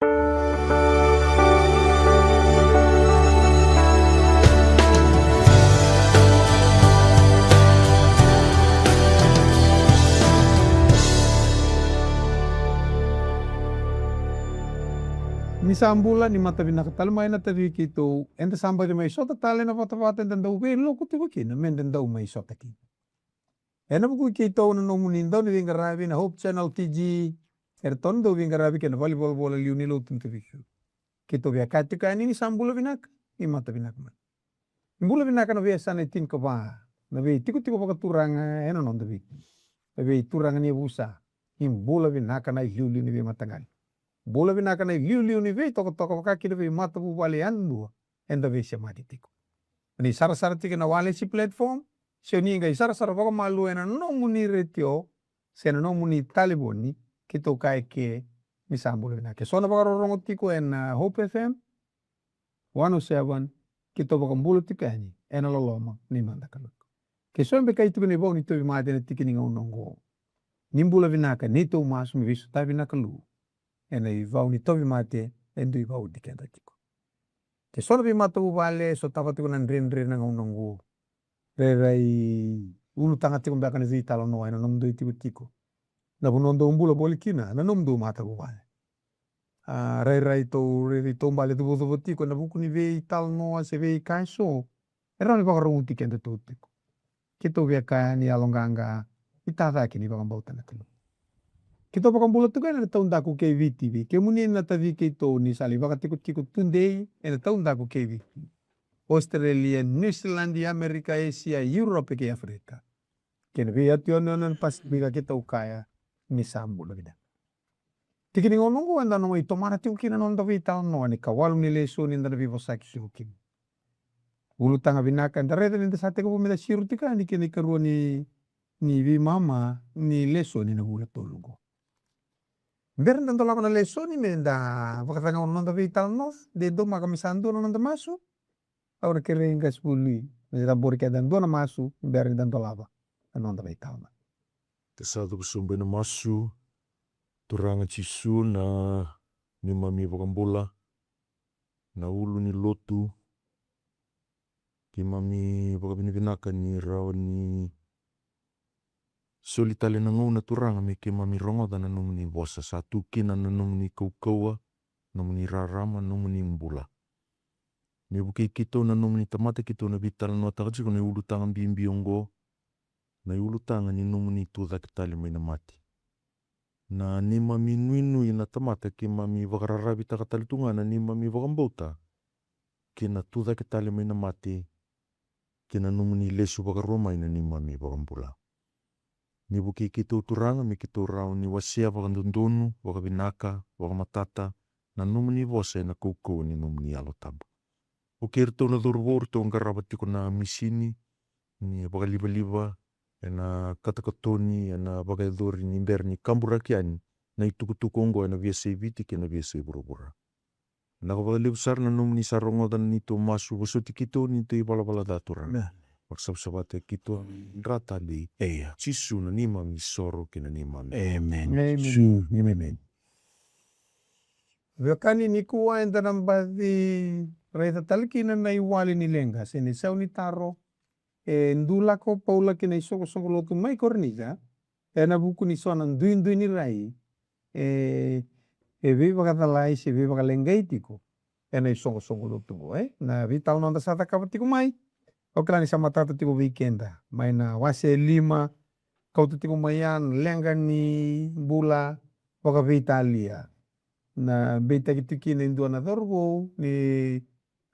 Misambula ni matavina katalma ena tavi kito enda samba de mai sota tale na patapata enda ndau ve lo kuti wakina menda ndau mai sota ki. Ena buku kito na no muninda ni vinga ravi na Hope Channel TG erton do vinga ravi kena volleyball bola liuni lo tuntuvishu. Kito via katika ni sambula vinaka ni mata vinaka man. Imbula vinaka na via sana tin ko ba na ve tiku tiku baka turanga ena non davi. Ve turanga ni busa imbula vinaka na liuli ni matangali. Bola vinaka na liu ni ve toko kaki na ve mata bu wale andu enda ve se mati tiko. Ni sara tika na wale si platform se ni ngai sara baka malu ena no muni retio se no muni taliboni kito kai ke misambula vinaka. So na baka rongo tiko ena Hope FM 107 kito baka mbulu tika ni ena loloma ni manda kaluk. Ke so mbe kai tiko ni bo ni to mate na tiki ni ngongo. Nimbula vinaka ni to masu mi visu ta vinaka lu. Ena i vau ni tovi mate endu i vau di kenda tiko. Te sona vi mata u vale so tava tiko nan ren na ngongo. Rerai ulu tanga tiko mbaka na zi talo noa ena nomdo i tiko. Na bunondo umbula boli kina na nomdo mata u vale. Rerai to mbale tuvo tiko na buku ni vei talo noa se vei kaiso. Era ni baka rungu tikenda to tiko. Kito via kaya ni alonganga itata ki ni baka mbauta na kilo. Kito baka mbula tuka ena taundaku KV TV. Kemuni ena tavi kito ni sali baka tiko tundei ena taundaku KV. Australia, New Zealand, Amerika, Asia, Europe ke Afrika. Kena via tiono nan pas bika kita ukaya ni sambula vida. Tiki ni ngonongo enda no ito mana tiko kina non tavi tao no ni kawalu ni Lesoni enda vivo saki sukin. Ulu tanga vinaka enda reda ni sate ko pumeda siru tika ni kena ikarua ni vi mama ni Lesoni na bula tolungo. Beren tanto lako na Lesoni menda wakatanga nonda vital no de do maka misando nonda masu aura kere inga spuli nda borika dan do na masu beren tanto lava nonda vital na te satu kusumbe na masu turanga cisu na ni mami wakambola na ulu ni lotu ki mami wakabini vinaka ni rawa ni soli tale na ngau na turanga me ke mami rongo da na numuni bosa satu kina na numuni Kaukauwa numuni rarama numuni mbula me buke kito na numuni tamate kito na vital no takachiko na ulu tanga bimbiongo na ulu tanga ni numuni Tucake tale mai na mati na ni mami nuinui na tamate ke mami wakararabi takatali tungana ni mami wakambauta ke na Tucake tale mai na mati ke na numuni lesu wakaroma ina ni mami wakambula. Ni buki kito turanga me kito rau ni wasia wakandondonu, wakabinaka, wakamatata, na numuni wasa na Kaukauwa ni numuni alotabu. Ukirto na durvor to ngarabati ko na misini, ni wakaliba-liba, na katakatoni, na wakadori ni berni kamburakiani, na itukutukongo na biasa ibiti ke na biasa ibura-bura. Na wakaliba na numuni sarongodan nito masu wasuti kito nito ibalabala daturanga. Maksab-sabate kito rata di cisu na nima misoro kina nima. Amen. Amen. Wakani ni kuwa enda nambati reta talikina na iwali ni lenga seni sau ni taro ndula ko paula kina isoko lotu mai korniza ena buku ni sona ndui ni rai vi bakatalai se vi bakalengai tiko ena isoko lotu na vital nonda sata kapatiko mai. Oklani sama tata tiko weekenda maina wase 5 kau tiko mayan lenga ni bula waka Italia na beta kitiki na indua na dorgo ni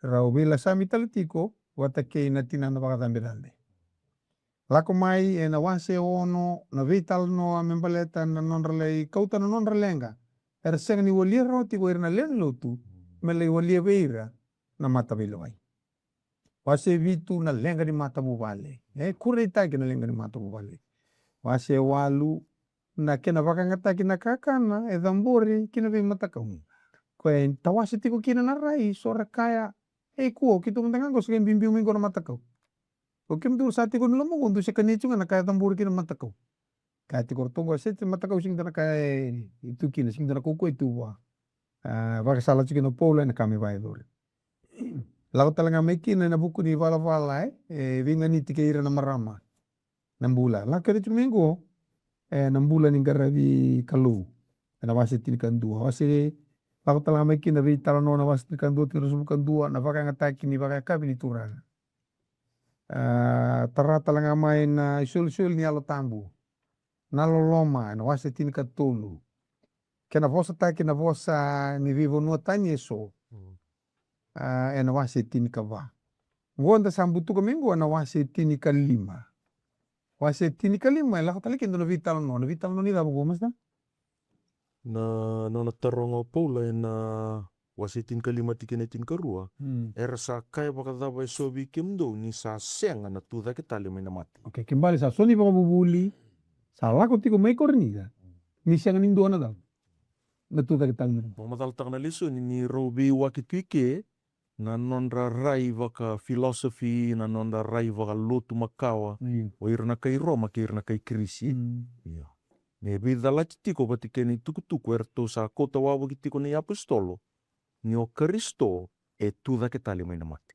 rau bela sami talatiko watake na tinana waka tambedande lako mai na wase ono na vital no membaleta na nonralei kauta na nonralenga era senga ni walia rau tiko erna len lotu melei walia beira na mata beloi. Wase vitu na lenga ni mata bubale. Kure itaki na lenga ni mata bubale. Wase walu na kena wakangata kina kakana edambori kina vi mata kamu. Kwe tawase tiko kina na rai sora kaya kuo kito mentangango segen bimbiu mingo na mata kau. Oke mtu sati ko nulamu kundu se kanichunga na kaya tambori kina mata kau. Kaya tiko tongo se mata kau sing dana kaya itu kina sing dana koko itu wa. Vakasala tiki no pola na kami vai dole. Lau talanga maikina na buku ni Wilivola vinga ni tike ira na marama. Nambula. La kere tumingo nambula ni garavi kalu. Na wasi tini kandua. Wasi lau talanga maikina vi talano na wasi tini kandua tini rusumu kandua na vaka ngataki ni vaka kabi ni turanga. Tara talanga mai na isul ni alo tambu. Nalo loma na wasi tini katolu. Kena vosa taki na vosa ni vivo nuotani eso. Na wasi tini kava. Ngonda sambutu kamingo na wasi tini kalima. Wasi tini kalima la kotali kendo na vital no ni dabo gomas na. Na nona taronga pola na wasi tini kalima tikene tini karua. Era sa kaya bakadaba esobi kimdo ni sa senga na Tucake talima ina mati. Oke, kembali sa soni baka bubuli. Sa lako tiko may korniga. Ni senga nindo na daw. Na Tucake talima. Mamadaltak na Lesoni ni robi wakituike na nonra rai vaka philosophy na nonra rai vaka lotu makawa o irna kai Roma ke irna kai krisi ne bidala tiko batike ni tukutuku erto sa kota wawa tiko ni apostolo ni o Karisito Tucake talima ina mati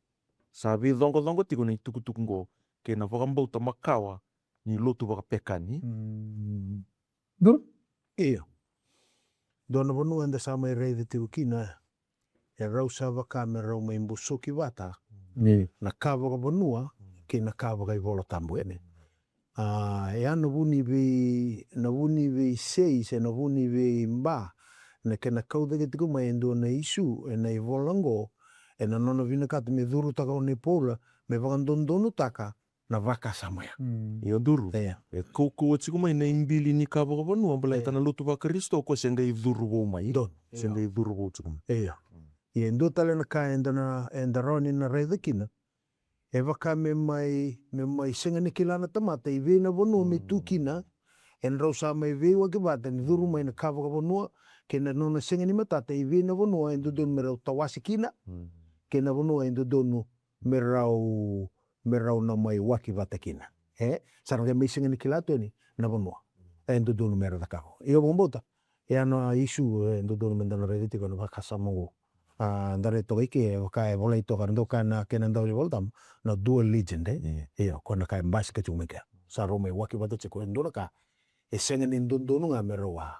sa bidongo tiko ni tukutuku ngo ke na vaka mbauta makawa ni lotu vaka pekani Dur? Iya. Dona vanu anda sama i rei tiko kina e rau sa vaka me rau mai mbusoki wata na kawa vanua ke na kawa kai vola tambu ene. E ana vuni vi sei se na vuni vi mba na ke na kauda ke tiko mai endo na isu e na i volango e na nona vina kata me dhuru taka o ne pola me vakandondonu taka na vaka samaya. Iyo duru. E koukou tiko mai na imbili ni kawa vanua bala itana lotu vaka Karisito ko senga i dhuru vo mai. Senga i dhuru vo tiko mai. Iya. I endo tale na ka enda roni na rei kina e waka me mai senga ni kilana tamata i vena vanua me tukina en rau sa mai vewa ke vata ni dhuru mai na kawa vanua ke na nona senga ni matata i vena vanua endo donu me rau tawasi kina ke na vanua endo donu me rau na mai waki vata kina. Sarang mai senga ni kilato ni na vanua endo donu me rau kawa. Iyo bombota e ana isu endo donu me dana rei tiko na wakasa mongo. Ndare toka ike waka e vola i toka ndoka na kena ndau i voltam na dual legend iya kona ka mbasi ka chumeka sa rome waki wata cheko ndona ka e senga ni ndondonu nga merowa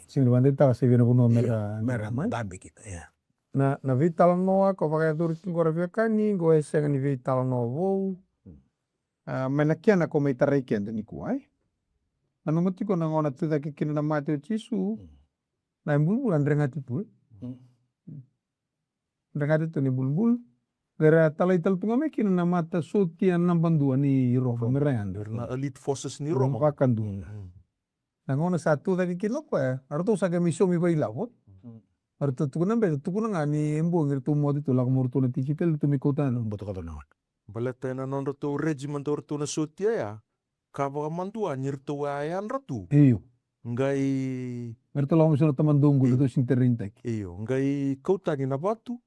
Singa wande ta se vena vuno mera dambi kita ya na vital noa ko waka dur kingora vekani go e senga ni vital no vo mena kiana ko mai tarai kenda ni kuai anu mati ko na ngona Tucake kina na mate chisu na mbulu andrenga tipu Ndengati tu ni bulbul gara talai taltunga me kina na mata sotia na bandua ni Roma merayanda Na elite forces ni Roma. Vakandu. Na ngona satu tadi kilo kwa arto saga misomi bai lawot. Arto tukuna be tukuna ngani embo ngir tu modi tu lak murtu na tikitel tu mikota no boto kata nawan Baleta na non to regiment orto na sotia ya. Kava mandua nyirto ayan ratu. iyo Ngai merto lawo misono tamandungu tu sinterintek iyo ngai kautani na batu.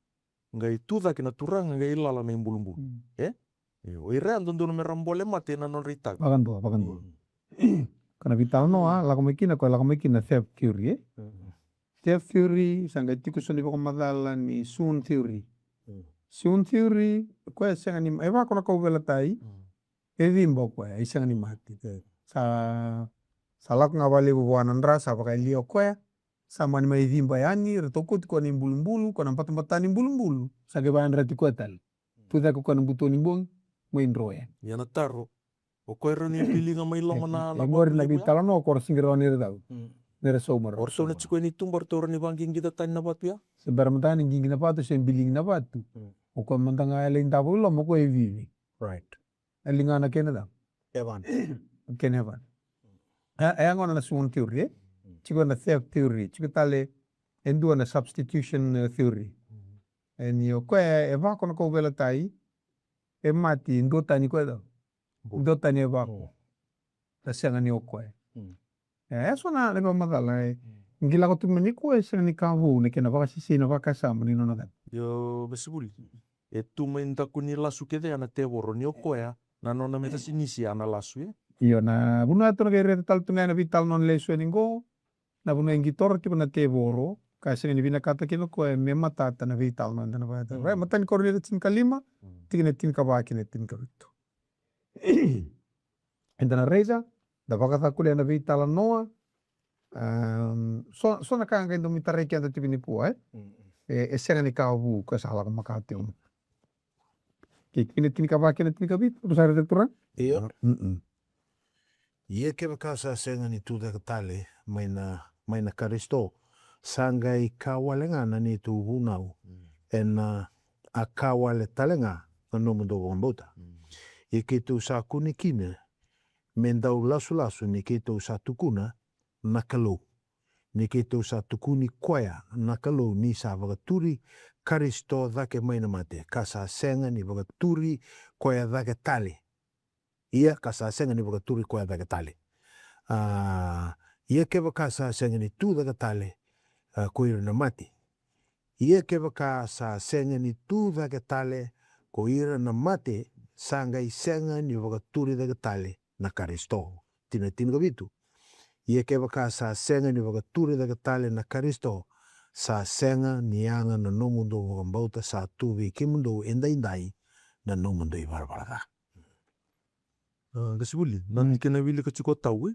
Ngai Tucake na turanga ngai lala na imbulumbu. Iyo ire andon me rambole mate na non ritag. vakandu kana vital noa lako mekina ko lako mekina theft theory theft theory sanga tiku soni bako madala ni soon theory ko senga ni e va kona ko vela tai e vimbo ko e senga ni mati sa lako ngawali buana ndra sa baka lio ko sama ni mai vimba yani retoko ko ni bulumbulu ko na patani bulumbulu sa ke ban rati ko tal Tucake ko na butoni bong mo indroya Ya na taro. O koe ni pilinga mai longa na ngori na vital no ko singira ni redau nere somar orto na chiko ni tumbar to ni bangking kita tani na batu ya. sebarmatan gingi na patu sem biling na patu o ko mantanga eleng tabulo mo ko evivi right elinga na kenada Evan kenevan ngona na soon theory chiko na theft theory chiko tale endu na substitution theory en yo ko e va kono ko vela tai e mati ndota ni ko da ndota ni va ko ta senga ni o ko eso na le ba madala ngila ko tumeni ko e senga ni kavu ne kena va sisi na va kasama ni nona Yo besibuli. E tu menda kuni lasu kede ana te woro ni o koea na nona meta sinisi ana lasu ya. iyo na buna to na re tal tunga na vital non leso ningo na buna ngitor tipo na te voro Kasi ni vina kata kino ko me matata na vital no ndana ba. Right, matan ko rin tin kalima, tigina tin ka ba kina tin ka vito. Ndana reza, da baka kulia na vital noa. So na kanga ndo mitareki ando tibini pua e senga ni kawu ka sala ka makate um. Kina tin ka ba kina tin ka vito, usare de tura? Ia. Ia ke bakasa senga ni tu da tale mai na Karisito. Sanga I kawalenga na ni tu hunau. En a kawale talenga na nomu do wambota. I ke tu sa kuni kine mendau lasu ni ke tu sa tukuna na kalau. Ni ke tu sa tukuni koya na kalau ni sa vagaturi Karisito dake mai na mate. Kasa senga ni vagaturi koya dake tale. Ia kasa senga ni vagaturi koya dake tale. Ia ke bakasa senga ni tu dake tale ko ira na mate. Ia ke bakasa senga ni tu dake tale ko ira na mate sanga I senga ni vagaturi dake tale na Karisito. Tina ka vitu. Ia ke bakasa senga ni vagaturi dake tale na Karisito sa senga ni anga na nomundo wakambauta sa tuvi kimundo indai na nomundo I varvaraga. Gasibuli, nan kena wili ka chiko tau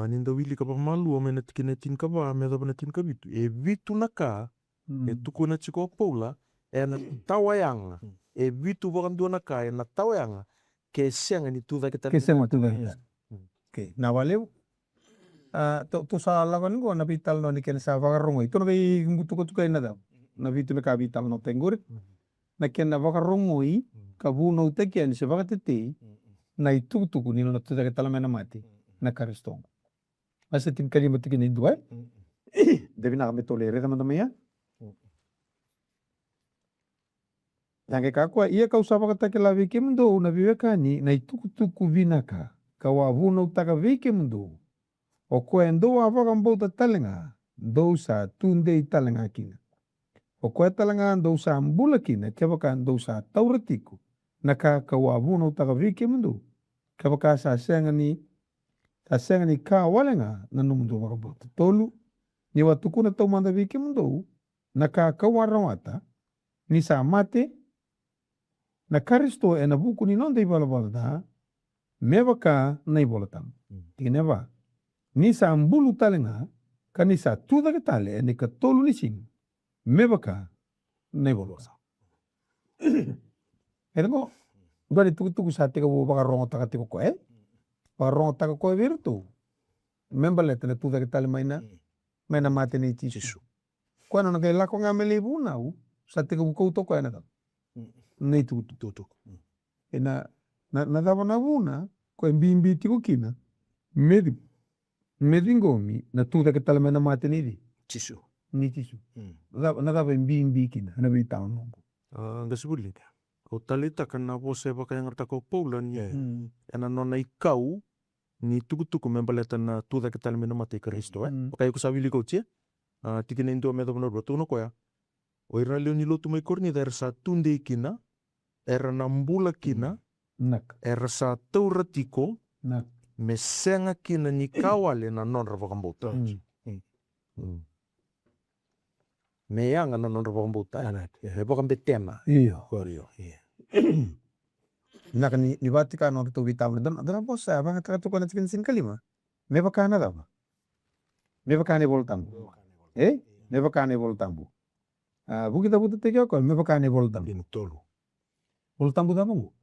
ninda wili ka pamalu ame na tikina tin ka ba me na tin ka vitu. E vitu na ka, e tuku na chiko paula, e na tawayanga. E vitu wakandua na ka, e na tawayanga, ke senga ni tu dake tale. Ke senga tu dake. Okay, na valeu. Tu sa lawan ko na vital no ni ken sa vagarongo. Ito na kay tuko na daw. Na vitu na ka vital no tengurit. Na ken na vagarongo I kabuno te ken se vagatete. Na itutuku ni no tu dake tala mena mati na Karisito. Masa tin kalima tikin indua. Devi na kami tolere teman-teman ya. Yang kakwa ia kau sapa kata ke la vike mundo na viwekani na itukutuku vinaka. Kawavuno taka vike mundo. O koe ndo avaka mbota talenga, ndo sa tunde I talenga kina. O koe talenga ndo sa mbula kina, kebaka ndo sa tauratiku. Naka kawavuno taka vike mundo. Kebaka sa senga ni ka walenga na numundo wakabota. Tolu, ni watukuna tau manda vike mundo, naka kawarawata, ni sa mate, na Karisito e na buku ni nonde I bala mewaka na I bolatam. Tineva. Ni sa mbulu talenga, ka ni sa tuda ke tale, ni ka tolu ni sing, mebaka, na bolosa. Edango, gani tuku sa tika baka rongo taka tiko koe, baka rongo taka koe virtu. Membalete na tuda ke tale maina mate ni tisu. Koe na kay lako nga melibu na sa tika buka uto koe na tam. Nei tuku. Na dava na vuna, koe mbimbi tiko kina, medingomi na tuda ke tala mena mate ni di. Tisu. Ni tisu. Na dava mbimbi kina, na vitao nongo. Gasibuli, o talita ka na vose baka yang arta ko paula ni ena nona I kau ni tuku membaleta na tuda ke tala mena mate Karisito Baka ko sa wili ko tia. Tikina indo me dava no tuno koya. O ira leo ni lotu mai korni da sa tunde kina, era na mbula kina, era sa tauratiko, me senga kina ni kawale na non ravakambota. Me yanga na non ravakambota. He bakambe tema. Iyo. Korio. Naka ni batika no tu vitao. Dana bosa, baka taka tuko na tikin sin kalima. Me baka na dava. Me baka ne voltambu. Me baka ne voltambu. Bukita buta teke ko me baka ne voltambu. Dino tolu. Voltambu da mungu.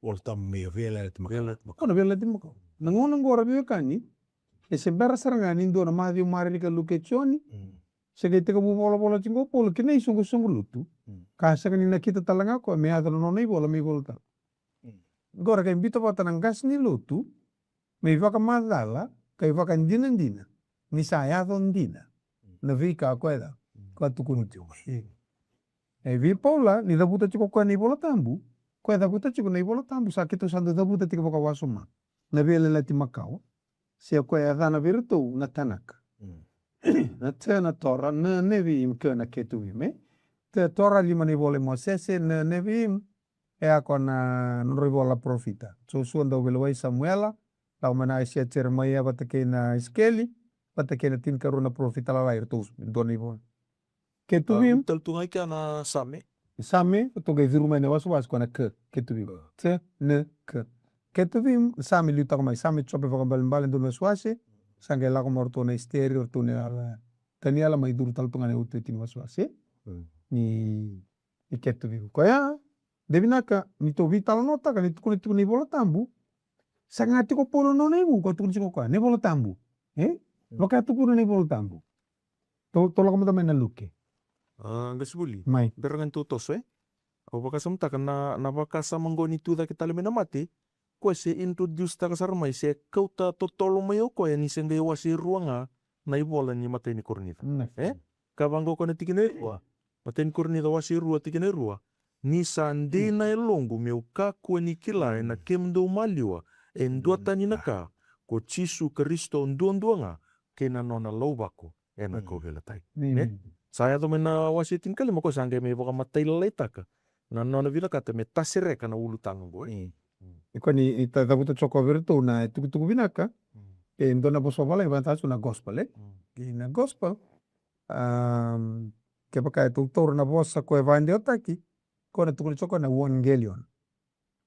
Voltambu me vela le tmaka. Kono vela le tmaka. Nangono ngora viwekani. E se bara saranga nindo na mahi umari ka lukechoni. Sege teka bu bola chingo polo kina isungu lutu. Kasa ni na kita talanga ko me adro no nei bola me volta. Gora ka invito pa tanang gas ni lutu. Me vaka madala ka vaka ndina. Ni sa ya ndina. Na vika ko eda. Ko tukunu tiu. E vi pola ni da buta chiko ko ni bola tambu. Ko eda buta chiko ni bola tambu sa kito sandu da buta tika boka wasuma. Na vele la timakau. Se ko eda na virtu na tanaka. Na tena tora na nevi im kena ketu ime. Te tora lima ni vole Mosese na nevi im. E ako na norivola profita. So suanda ubelewai Samuela. Lau mana isia tere mai aba take na iskeli. pata kena tin karuna profita la lair tus doni bon. Ketuvim Taltungai kia na same. same toga viruma ne was kona ketuvim. Te ne ke. Ketuvim same luta mai same chope vakambal ndo waswase sange la ko morto na stereo to ne ala tani ala mai dur taltunga ne utu tin waswase. Ni ketuvim. Koya devinaka ni to vital nota kan itu kuni bola tambu. Sangati ko polo no nebu ko tukun siko ne bola tambu. Waka tukun ne bola tambu. Tolong kamu tamen na luke. Gasbuli. Mai. Berangan tutos Au bakasam ta kana na bakasa mangoni tu da kita lemena mate. Ko se introduce ta kasar mai se kauta totolo mai ko ni senge wasi ruanga na ibola ni mate ni kornita. Kabango ko na tikine rua. Mate ni kornita wasi rua tikine rua. Ni sande na elongo meu ka ko ni kila na kemdo maliwa. Enduata ni naka ko chisu Karisito nduanga kena nona lobako ena ko velatai. Saya to mena wasitin kali mo ko sange me boka matai letaka. Na nona vila kata me tasere kana ulu tango boy. Iko ni tabuta choko virtu na tuku vinaka. Ndona boso wala ibantasu na gospel na gospel. Ke baka tutor na bosa ko evande otaki. Ko na tuku choko na evangelion.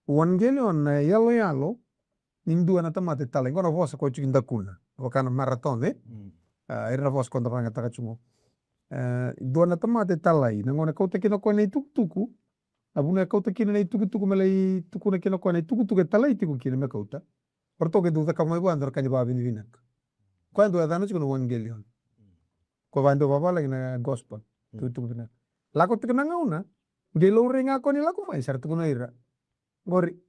Evangelion na yalo Nindu na tamate tala ngona vosa ko chikinda kuna wakana marathon era vosa ko ndanga takachungo do na tamate tala ina ngona ko tekino ko nei tukutuku abuna ko tekino nei tukutuku melai tukuna kino ko nei tukutuku tala itiku kina me kauta porto ke duda kamai bu andor kani babi ni vinak quando adano chikono evangelion ko vando baba lagi na gospel tukutuku vinak lako tekina ngauna de lo ringa ko ni lako mai sar tukuna ira ngori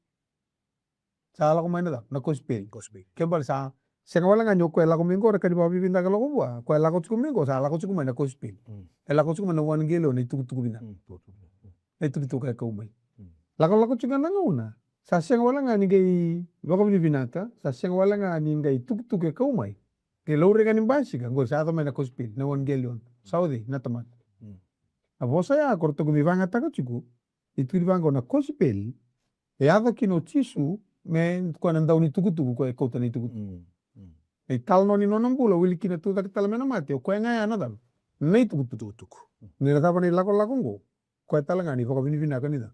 Salah ko main na kospel. Kembal sa wala nga nyoko ela ko mingo re kadi babi binda ko bua. Ko ela ko chuku mingo sa la ko chuku main na kospel. Ela ko chuku main na evangelo ni tuku bina. Tuku ka umai. La ko chuku na nguna. Sa wala nga ni gai bako binata, sa wala nga ni gai tuku ka umai. Ke lo re kan basi ka ngol sa to main na kospel na evangelo. Saudi na tamat. Avosa ya korto ko bivanga ta ko chuku. Itu dibango na kospel. E ada kino chisu me ko na ndau ni tukutuku ko e kota ni tukutuku. E tal no ni nonon bula wili kina tu tak tal mena mate ko nga na dal. Nei tukutuku. Ni na tapa ni lako ngo. Ko tal nga ni ko vina ka ni da.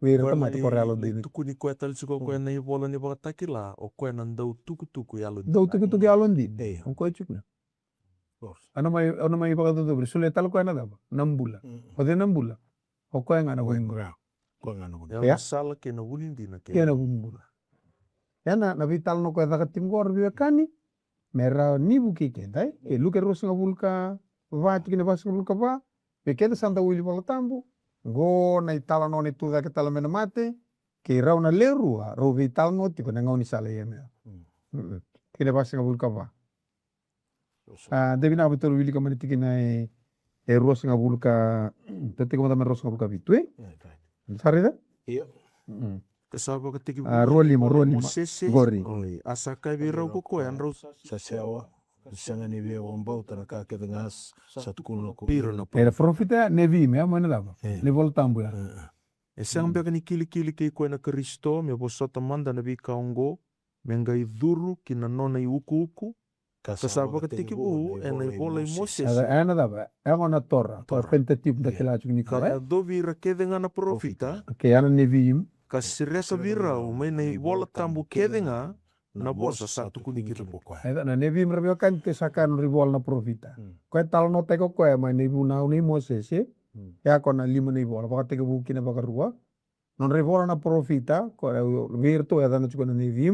Wira ta mate ko realo di. Tuku ni ko tal siko ko na ibola ni baka takila o ko na ndau tukutuku yalo. Ndau tukutuku yalo ndi. Ko chukna. Ano mai baka tu sule tal ko na da. Nambula. O de nambula. O ko nga na wengra. Ko nga na. Ya sala ke na wulindi na ke. Ke na wumbula. Na vital no ko da tim gor kani mera ni buki ke dai e luke ros nga vulka vati kine vas vulka va pe ke santa Wilivola tambu go na itala no ni tu da ke tala mena mate ke ra una lerua ro vital no ti ko na ngoni sala yeme kine vas nga vulka va devina betul wili ka maniti kina e ros nga vulka tete ko da ros nga vulka vitu sarida iya Kasaba ka tiki rolimo gori asa ka bira ko yan ro sa sewa sanga ni via wombau tana ka ke dengas sa tukuno ko biro na era profita nevi me amana lava ne voltambu ya sang be ni kili ke ko na Karisito me bosota manda na bi kaongo mengai duru kina nona i uku kasaba ka tiki bu en ai bola Moses ana dava na torra pentatip da kela chuni ko do bira ke denga na profita ke ana nevi kasiresa vira o me nei bola tambu kedenga na bosa satu kuni kita pokok. Ada na nevi mereka kan tesakan ribol na profita. Kau tal no teko kau mai nevi na uni Moses ya kau na 5 nevi bola. Pakai teko buki na pakai rua. Non ribol na profita kau virtu ya dan cukup na nevi.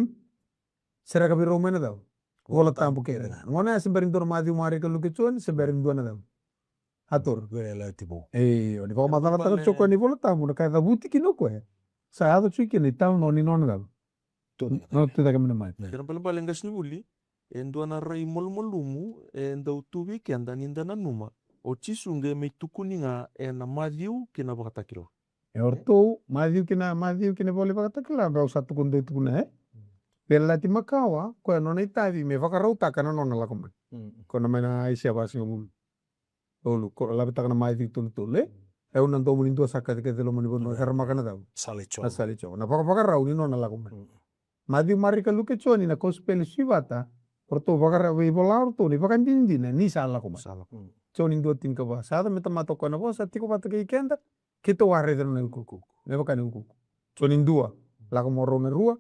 Serah kabi Roma na daw. Bola tambu kedenga. Ngona sembarin dor madi mari kalau kecuan sembarin dua na daw. Atur. Vela tipo. Oni kau matang matang cukup ni bola tambu na kaya buti kino kau. Sa ado chuki ni tal no ni non dal. No tu da kamena mai. Kira pala pala ngas ni buli. Endo na rai molumu endo tubi ke anda ninda na numa. O chisunge me tukuninga na madiu kina bakatakilo. Orto madiu kina boleh bakatakila ba satu kunde tukuna Pela ti makawa ko no nei tavi me vakarauta kana no na lakoman. Ko na mena aisia basi ngum. Olu ko la betaka na madiu tultule. E una ndo mulindo saka ke delo mani bono herma kana daw. Salicho. Na paka rau ni no na lakuman. Madi mari ka luke choni na kospel sivata Orto bakara Wilivola orto ni bakan dindina ni sala ko. Salah. Chonin do tin ka ba. Sa meta mato ko na bo sa tiko pato kay kenda. Kito ware den nel kuku. Me bakan kuku. Chonin dua. La ko mo Rome rua.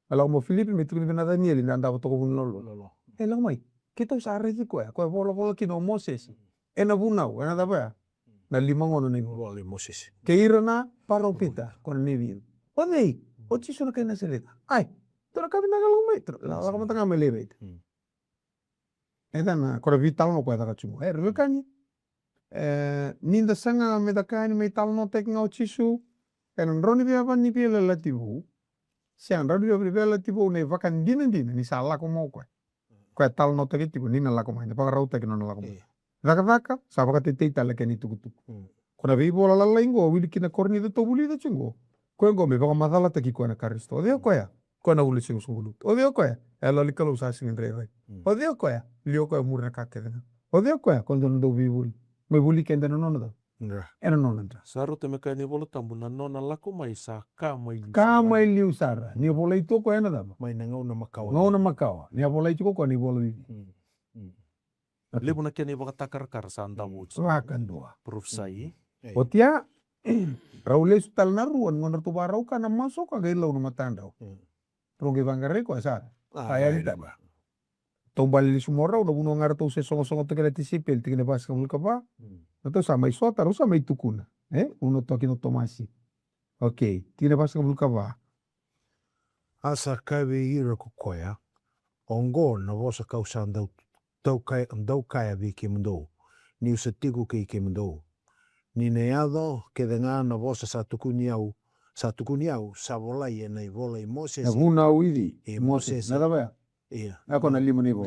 Ala mo Filipi me tukuni na Daniel na anda to ko lolo. Lang mai. Kito sa re ko ya. Ko bolo kino Moses. Ena bunau, ena ba? Na limangono ni Wale Moses. Keira na paropita kon nevin. Odei, o ci sono che na seleta. Ai, to na kabina galong metro. La ko mata ngamele bait. Na ko vital no ko ta kachu. Rukani. Ninda sanga me da kani me tal no tek ngau chisu. En roni via van ni pele lativu. Siang roni via lativu ne vakan dina ni sala ko mo ko. Ko tal no tek tipo nina la ko mai. Pa rauta ke no la ko. Vaka sabaka tete tala ke ni tukutu. Kona Wilivola la ingo wili kina korni de tobuli de chungo. Ko ngo me baka masala taki ko na Karisito. Odio ko ya. Ko na uli sing sungulu. Odio ko ya. Ela likalo sa sing ndre. Odio ko ya. Lio ko ya murna ka ke. Odio ko ya kon do Wilivola. Me buli kenda no no. Ena no nanda. Saro te me kani vola tambu na nona lako mai sa ka mai. Ka mai liu sara. Ni vola ito ko ena da. Mai na ngau na makawa. Ngau na makawa. Ni vola ito ko ni vola vivi. Lebu na kani baka takar sa anda wuch. Wakan doa. Proof sai. Otia Raule sutal naruan ngon tu barau kana masuk ka gailau no matandau. Ronge vangare ko sa. Saya ni taba. Tombal li sumora udah buno ngar tu se songo-songo te kala tisipel tikene pas ka mulka ba. Nato sama isota rusa mai tukuna. Uno toki no tomasi. Okay, tikene pas ka mulka ba. Asa kawe ira kukoya. Ongo na vosa kausa dau kaya vi ke mundo. Ni usa tigu ke mundo. Ni neado ke denga na vosa sa tukuniau sa volai e nei volai Moses. Na buna uidi. Moses. Nada ba? Iya. Ako na limo ni bo.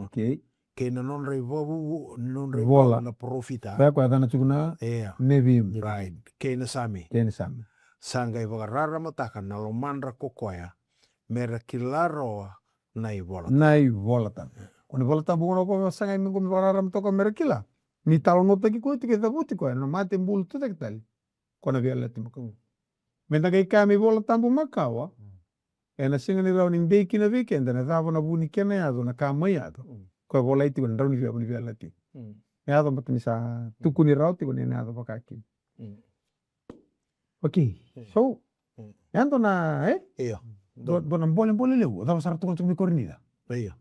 Okay. Ke na non rei Vola na profita. Ba ko adana tukuna. Iya. Nevim. Right. Ke na sami. Sami. Sangai vagarara mataka na lo mandra kokoya. Mera kilaroa nai vola. Nai vola tam. Kone vola tam buno ko sangai mingo mi varara mtoka merakila. Ni talo no teki ko tiki tabuti ko no mate mbulu tu tek tali. Kona viala timo ko. Menda kai kami vola tambu makawa. Ena singa ni rau ning beki na weekend na tava na buni kena ya na kama ya do. Ko vola iti ko rau ni viala ti. Ya do matni sa tuku ni rau ti ko ni na do pakaki. Okay. So, yanto na Iya. Donan boleh leu. Dava sartu ko mi kornida. Iya.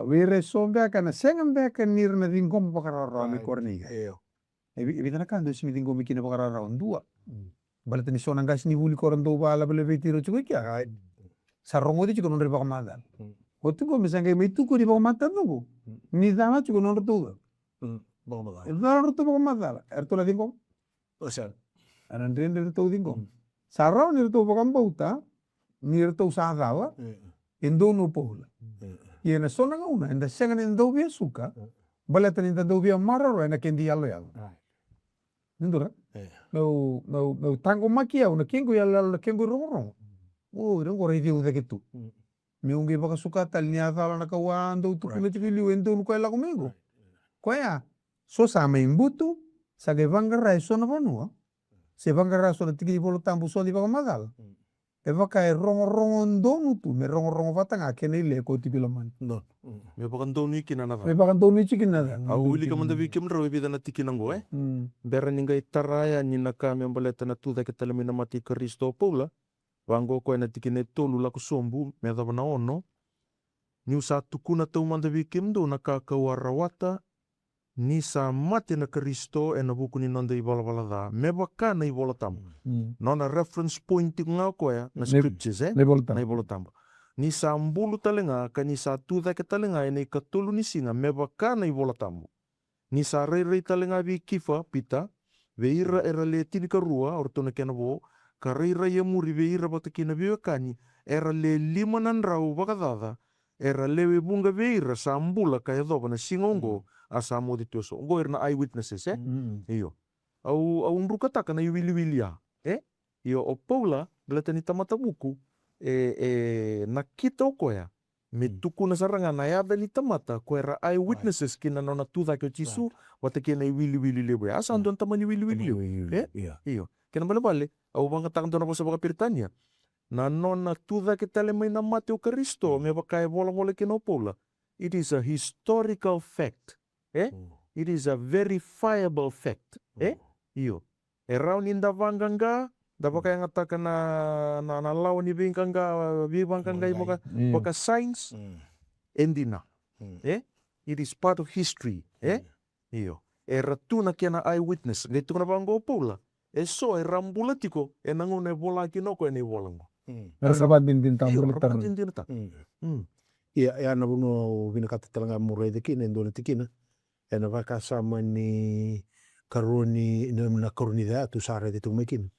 Wire sombe kana sengam be kan nir na dingom pakara mi korniga. Iya. Evita na kando si mi dingom mi kina pakara dua. Balata ni sonang gas ni buli koran do bala bele vetiro chuko kya. Sarongo di chuko nondre pakamadal. Otu ko misangai mai tuku di pakamatan no. Ni dama chuko nondre tu. Pakamatan. Nondre tu pakamadal. Erto la dingom. O sea, Anandre tu dingom. Sarau ni tu pakambauta. Ni tu sahadawa. Indo no pola. Y na sona nga una, enda sengan enda ubia suka, balata ni enda ubia mararo ena kendi yalo yalo. Nindura? No tango makia una kengo yalo kengo rongo. Rongo rei diu deketu. Mi ungi baka suka tal ni athala na kawa ando tukuna tikiliu endo nuka ela kumengo. Koya, so sama imbutu, sa ke vangara e sona vanua, se vangara sona tikili polo tambu so di baka madal. E waka e rongo ndonu tu, me rongo vatanga kene ile ko tipilaman. No. Me pakan donu ikina na. Me pakan donu ikina na. Au uli ka manda vikim ro vida na tikinango Bera ninga itaraya ni na kami ambaleta na tuda ke talamina mati Karisito pula. Wango ko na tikine tolu la kusombu me da na ono. Ni usa tukuna tau manda vikim do na Kaukauwa rawata. Ni sa mate na Karisito e na buku ni nanda i wala da. Me waka na i wala tamu. No na reference point ngau koe na scriptures na i wala tamu. Ni sa mbulu talenga ka ni sa tuda ke talenga e nei katulu ni singa me waka na i wala tamu. Ni sa rei talenga vi kifa pita ve ira era le tini ka rua or tona kena wo ka rei ia muri ve ira bata kina vi kani era le 5 nanrau wakadada era lewe bunga ve ira sa mbula ka edoba na singongo asa mo di tuso. Ngo erna eyewitnesses Iyo. Au nruka taka na wili Iyo o Paula belata ni tamata buku nakita o koea. Me tuku na saranga na yada ni tamata ko era eyewitnesses kina na tuda ke chisu wata kina wili lewe. Asa andon tamani wili lewe. Iyo. Kena bale au banga takang tona sa baka piritanya. na nona Tucake tale mai na mate o Karisito, me wakae vola ke no pola. It is a historical fact. It is a verifiable fact. Io. E rau ni nda vanganga, da wakae ngataka na lau ni vinganga, vivanganga i waka science, endina. It is part of history. Io. E ratuna kia na eyewitness, ngai tukuna vango pola. E so, e rambula tiko, e nangone vola ki noko e nei volango. Rabat din tamu Io, litar. rapatin din ta. Ia ana vuno vinakata talanga murai de kina ndona tikina. E na vaka sama ni karuni na karuni da tu sare de tu mekin.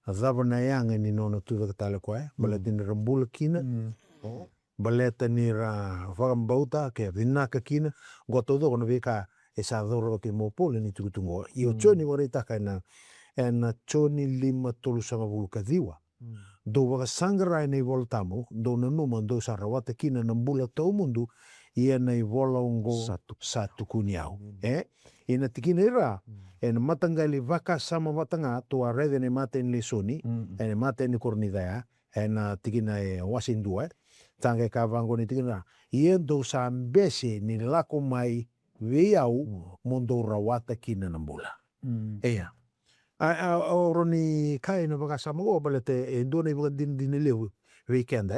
Azava na yanga ni nona tu da tale kwa bala din rambula kina. Baleta ni ra vagambauta ke vinaka kina gotodo kono veka esa doro ke mopole ni tukutungo. Io choni warita kana na choni 5 kadiwa. Do waka sangara nei voltamo do na numa do sarawata kina na bula tau mundu ia nei vola ungo satu kuniau. Ina tikina ira na matangali vaka sama matanga to arede ne mate ni Lesoni ne mate ni Kornidaya na tikina wasindua tange ka vango ni tikina ia do sa mbese ni lako mai veau mondo rawata kina na bula. Ea. Oroni kai na baka sama go balete ndone bukan din lewu weekend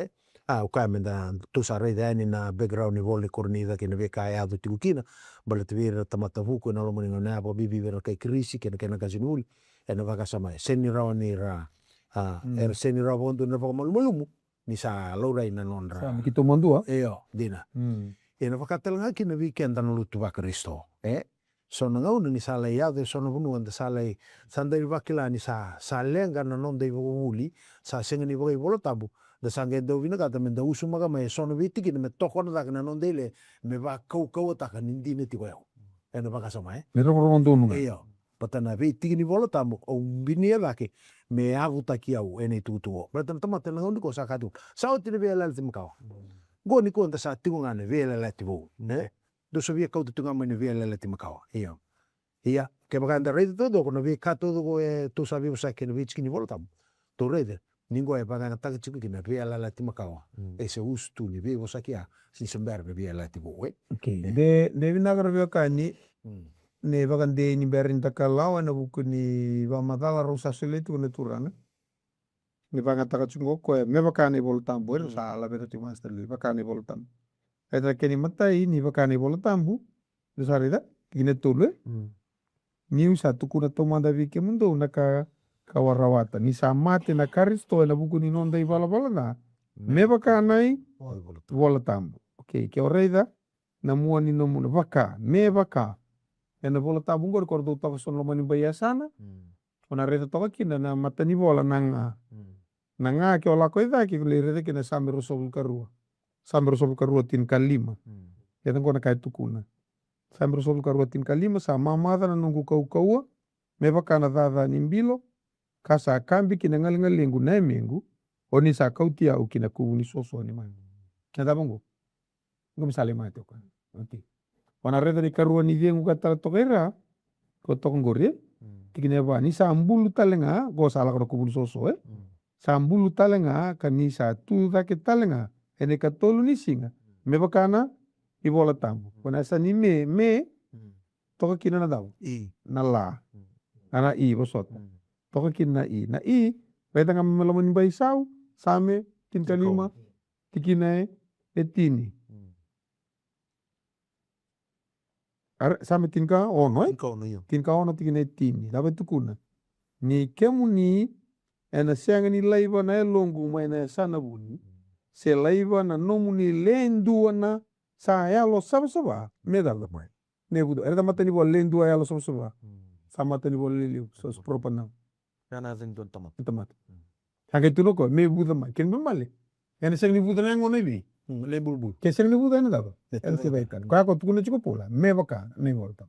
o kai menda tu sare dani na background ni vole Kornida ke ne kai ado tikina balete vera tamata vuko na lomo na abo bibi vera kai krisi ke na kazinul na baka sama seni rawani ra seni rawondo na baka malumumu ni sa lora ina nonra Sama kita mondua. Eo dina. Na baka telanga ki na weekend na lutu ba Kristo. So na ngau ni sala ya de so na vunu anda sala sandai vakila ni sa lenga na non dei vuli sa senga ni vogai volotabu da sange do vina kata men da usu maga mai so na viti ki me toko na na non dei me va Kaukauwa ta kan indi ne ti ko na baka sama Me ro rondo nunga. Eo patana viti ni volotabu o bini eva ke me avu ta ki au ene tutuo patana tamata na ngau ko sa kadu sa o ti ve la ti mkao go ni ko anda sa tingo ngane ve la ti vo ne do so via kau tunga mai via lele ti Makawa. Ia, ke maganda rede todo kono vi ka todo go tu sabi usa ke vi chini voltam. To rede ningo e pagana ta chiku kina via lele ti Makawa. E se ustu ni vi usa kia si sember via lele ti bo. Okay. De vinagara via kani ne bagande ni berin takalau na buku ni va madala rosa seletu ne turana. Ni vanga takachungo ko me bakane voltam bo sa la beta ti master li bakane voltam. Eta keni matai ni bakane voltambu desarida kine tole. Ni usa tukuna tomanda vike mundo naka kawarawata ni sa mate na Karisito na buku ni nonda i bala na me bakanai voltambu. Okay, ke oreida na mua ni nomuna vaka me vaka ena voltambu ngor kordo tava son lomani bayasana ona reda toka kina na mata ni vola nanga ke ola ko ida ke le reda kina samiro sobul karua samiro sobul karua tin kalima ya tangko na kai tukuna samiro sobul karua tin kalima sa mamada na nunggu Kaukauwa me bakana dada nimbilo kasa kambi kina ngali ngu na mengu oni sa kautia u kina kuuni soso ni man kina bango ngo misale mate ko okay wana reda di karua ni diengu kata tokera ko tokongore tikine ba ni sa ambulu talenga go sala ko kubul soso sambulu talenga kanisa Tucake talenga ene katolu ni singa me bakana i bola tambu kona sa ni me toka kina na daw na la ana i bosota toka kina na i beta ngam melomo bai sau same tin kalima tikina etini same tinka ono tinka ono tikina etini dapat tukuna ni kemu ni ena sianga ni laiva na elongu mai na sana buni se laiva na nomu ni lendua na sa yalo saba medal da mai ne budo era mata ni bol lendua yalo saba sa mata ni bol leliu so propana Yana den don tamat hage tuno ko me budo mai ken male ena seng ni budo na ngone bi Le bulbul. ke seng ni budo na daba el se baitan ko ko tukuna chiko pola me baka me volta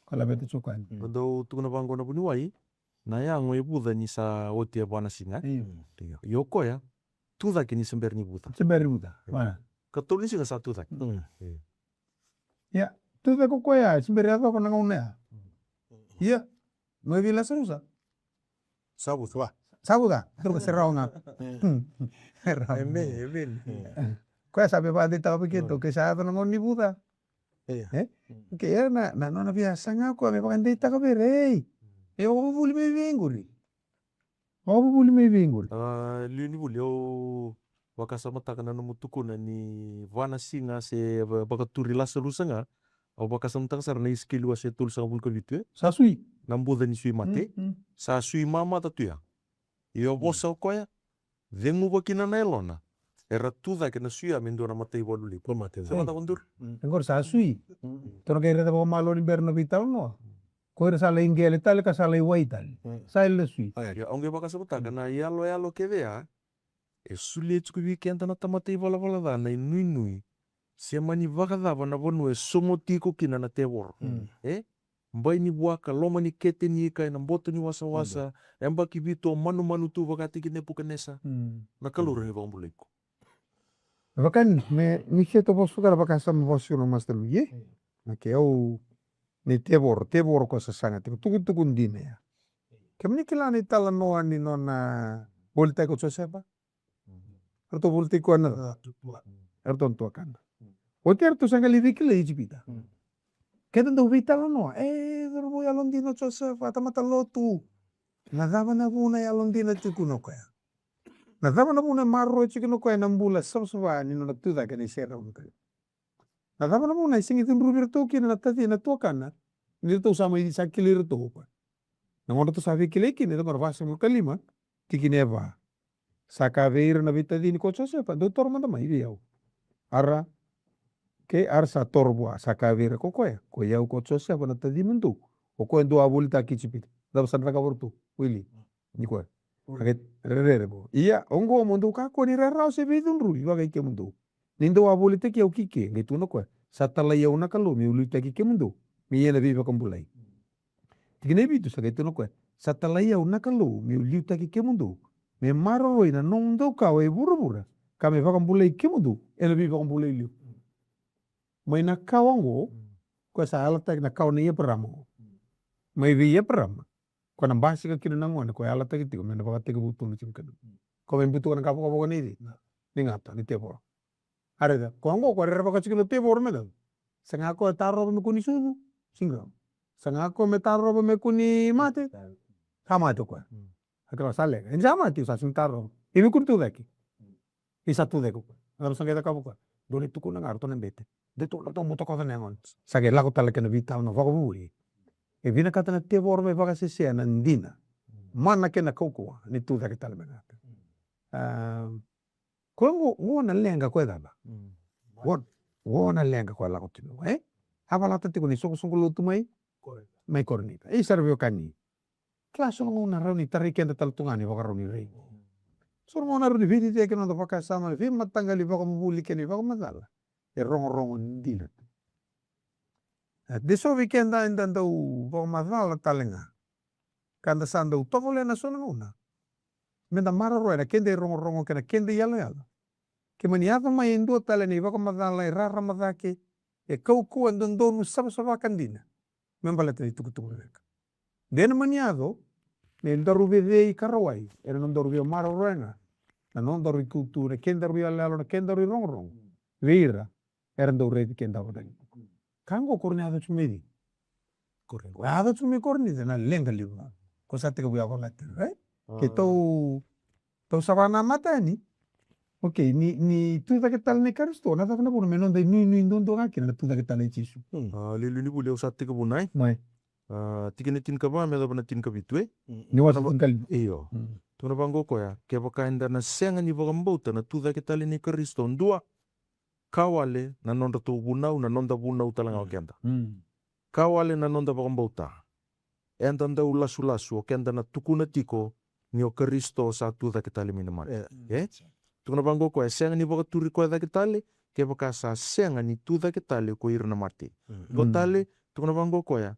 kala beta chokan do tukuna bango na buni wai na ya ngoi buda ni sa otia bwana singa. Yoko ya. Tucake ni sember ni buda. Sember ni buda. Mana? Katoli singa sa Tucake. Ya, Tucake ko ya sember ya ko na ngone ya. Ya. No vila sarusa. Sabu thwa. Sabuda, terus serong Kaya sabi pa dito begitu, kaya sa nang ni Buda. Kaya na nona biasa ngako may pakandita ka bere. Ako buli may binguri. Ako buli may binguri. Liu ni buli au wakasamata kana no mutukuna ni vana singa se bakaturi lasa lusanga au wakasamata sar na iskilu ase tul sa bul kolitue Sasui. nambuda ni sui mate sa sui mama tatuya iyo bosa koya dengu bakina na elona era tuda kena sui amendona mate iwalu lipo mate sama ta bundur Engkor sasui. Tono kaya reta pa malo ni berno vital no. Ko era sala ingele tal ka sala iwaital. Sala sui. ya onge wakasamata kana yalo kevea e suli etuku wikenda na tamate iwala dana i nui se mani wakadava na wanu e somo tiko kina na te woro. Mbai ni waka, loma ni kete ni ika, na mboto ni wasa, emba ki vito manu tu wakatiki ne pukanesa, na kaluru ni wambuliko. Bahkan me to bos fugar bakasa mo bos no mas telu ye. Ke au ni te bor ko sa sanga tuku ndine ya. Kemni kilani tala no ani nona bolta ko sepa. Erto bolta ko ana. Erto tua kan. Oter tu sanga livikile ijipita. Kedan do vitala no. Verbo ya londino sepa tamata lotu. Nadava na buna ya londina tikuno ko ya. Nadava na buna marro chikino ko na mbula sabsaba ni no tuda kan isera ko. Nadava na buna singi timbru to kina na tati na to kana. Ni to sama i sakilir to ko. Na ngono to sabi kileki ni to vasa mo kalima tikineva. Sakaveir na vitadini ko sepa doutor manda mai viau. Ara ke arsa torbua sakaveir ko ya. Ko yau ko sepa na tadi mentu. O ko endo abulta kichipit. Dava sanra kabortu. Willy. Ni ko. Kaget rere bo. Iya ongo mundu ka ko ni rara se vidun ru iwa ke mundu. Nindo abulite ke ukike gitu no ko. Satala yau na kalu mi ulita ke mundu. Mi yena viva kambulai. Tikine bitu sa gitu no ko. Satala yau na kalu mi ulita ke mundu. Me maro roi na nondo ka we bura. Kame va kambulai ke mundu. Ena viva kambulai liu. Mai na kawango ko sa alata na kaw ni peramo. Mai vi perama. Ko na basi ka kina nangon ko ala tagi tigo mena bakati butu lu cimkan ko men butu kan kapo ni di ni ngata ni tebor are da ko ngo ko re bakati kilo tebor mena sanga ko taro me kuni sunu singa sanga ko me taro me kuni mate sama to ko akra sale enjama ti sa sing taro ibi kun tu daki isa tu deko ngam sanga da kapo ko doni tu kun ngar to nembete de to moto ko nengon sage la ko tale ken vita no va buri e vina kata na te bor me vaga se na ndina mana ke na Kaukauwa ni tu da ke tala mena ko ngo na lenga ko da ba ngo na lenga ko la ko tino ava la tati ko ni songo lutu mai kornita servio kani klaso ngo na rauni tari ke da taltungani vaga rauni rei so ngo na rauni vidi te ke no da vaga sama vi matangali vaga mubuli ke ni vaga madala e rongo ndina Deso weekenda indan dau bo madala talenga. Kanda sandau tofole na sona una. Menda mara roe na kende rongo kena kende yalo. Ke maniata mai indo taleni bako madala rara madake e Kaukauwa ndondonu saba kandina. Membala tani tukutuku mereka. Dena maniado me ndaru vede karawai era ndaru vede mara roe na. Na ndaru kultura kenda ru yalo na kenda ru rongo. Vira era ndaru redi kenda wadani. Kango korni ada cumedi. Ada cumi korni na lenga liwa. Ko sate ko buya kolate, right? Ke tau sabana mata ni. Okay, ni tu da ketal ni Karisito na na pun menon dai ni ndondo ngaki na tu da ketal ni chisu. Lilu ni buli au sate ko bunai. Mai. Tikene tin ka ba me da bana tin ka bitue. Ni wasa tin kal. Iyo. Tuna bango ko ya ke bakaenda na senga ni vagambouta na tu da ketal ni Karisito ndua. Kawale na nonda tu bunau na nonda bunau talanga o kenda. Kawale na nonda bakambauta. Enda ndau lasu o kenda na tukuna tiko ni o Karisito sa tu da ketali minamata. Tukuna bango ko senga ni bakaturi ko da ketali ke bakasa senga ni tu da ketali ko irna mati. Ko tali tukuna bango ko ya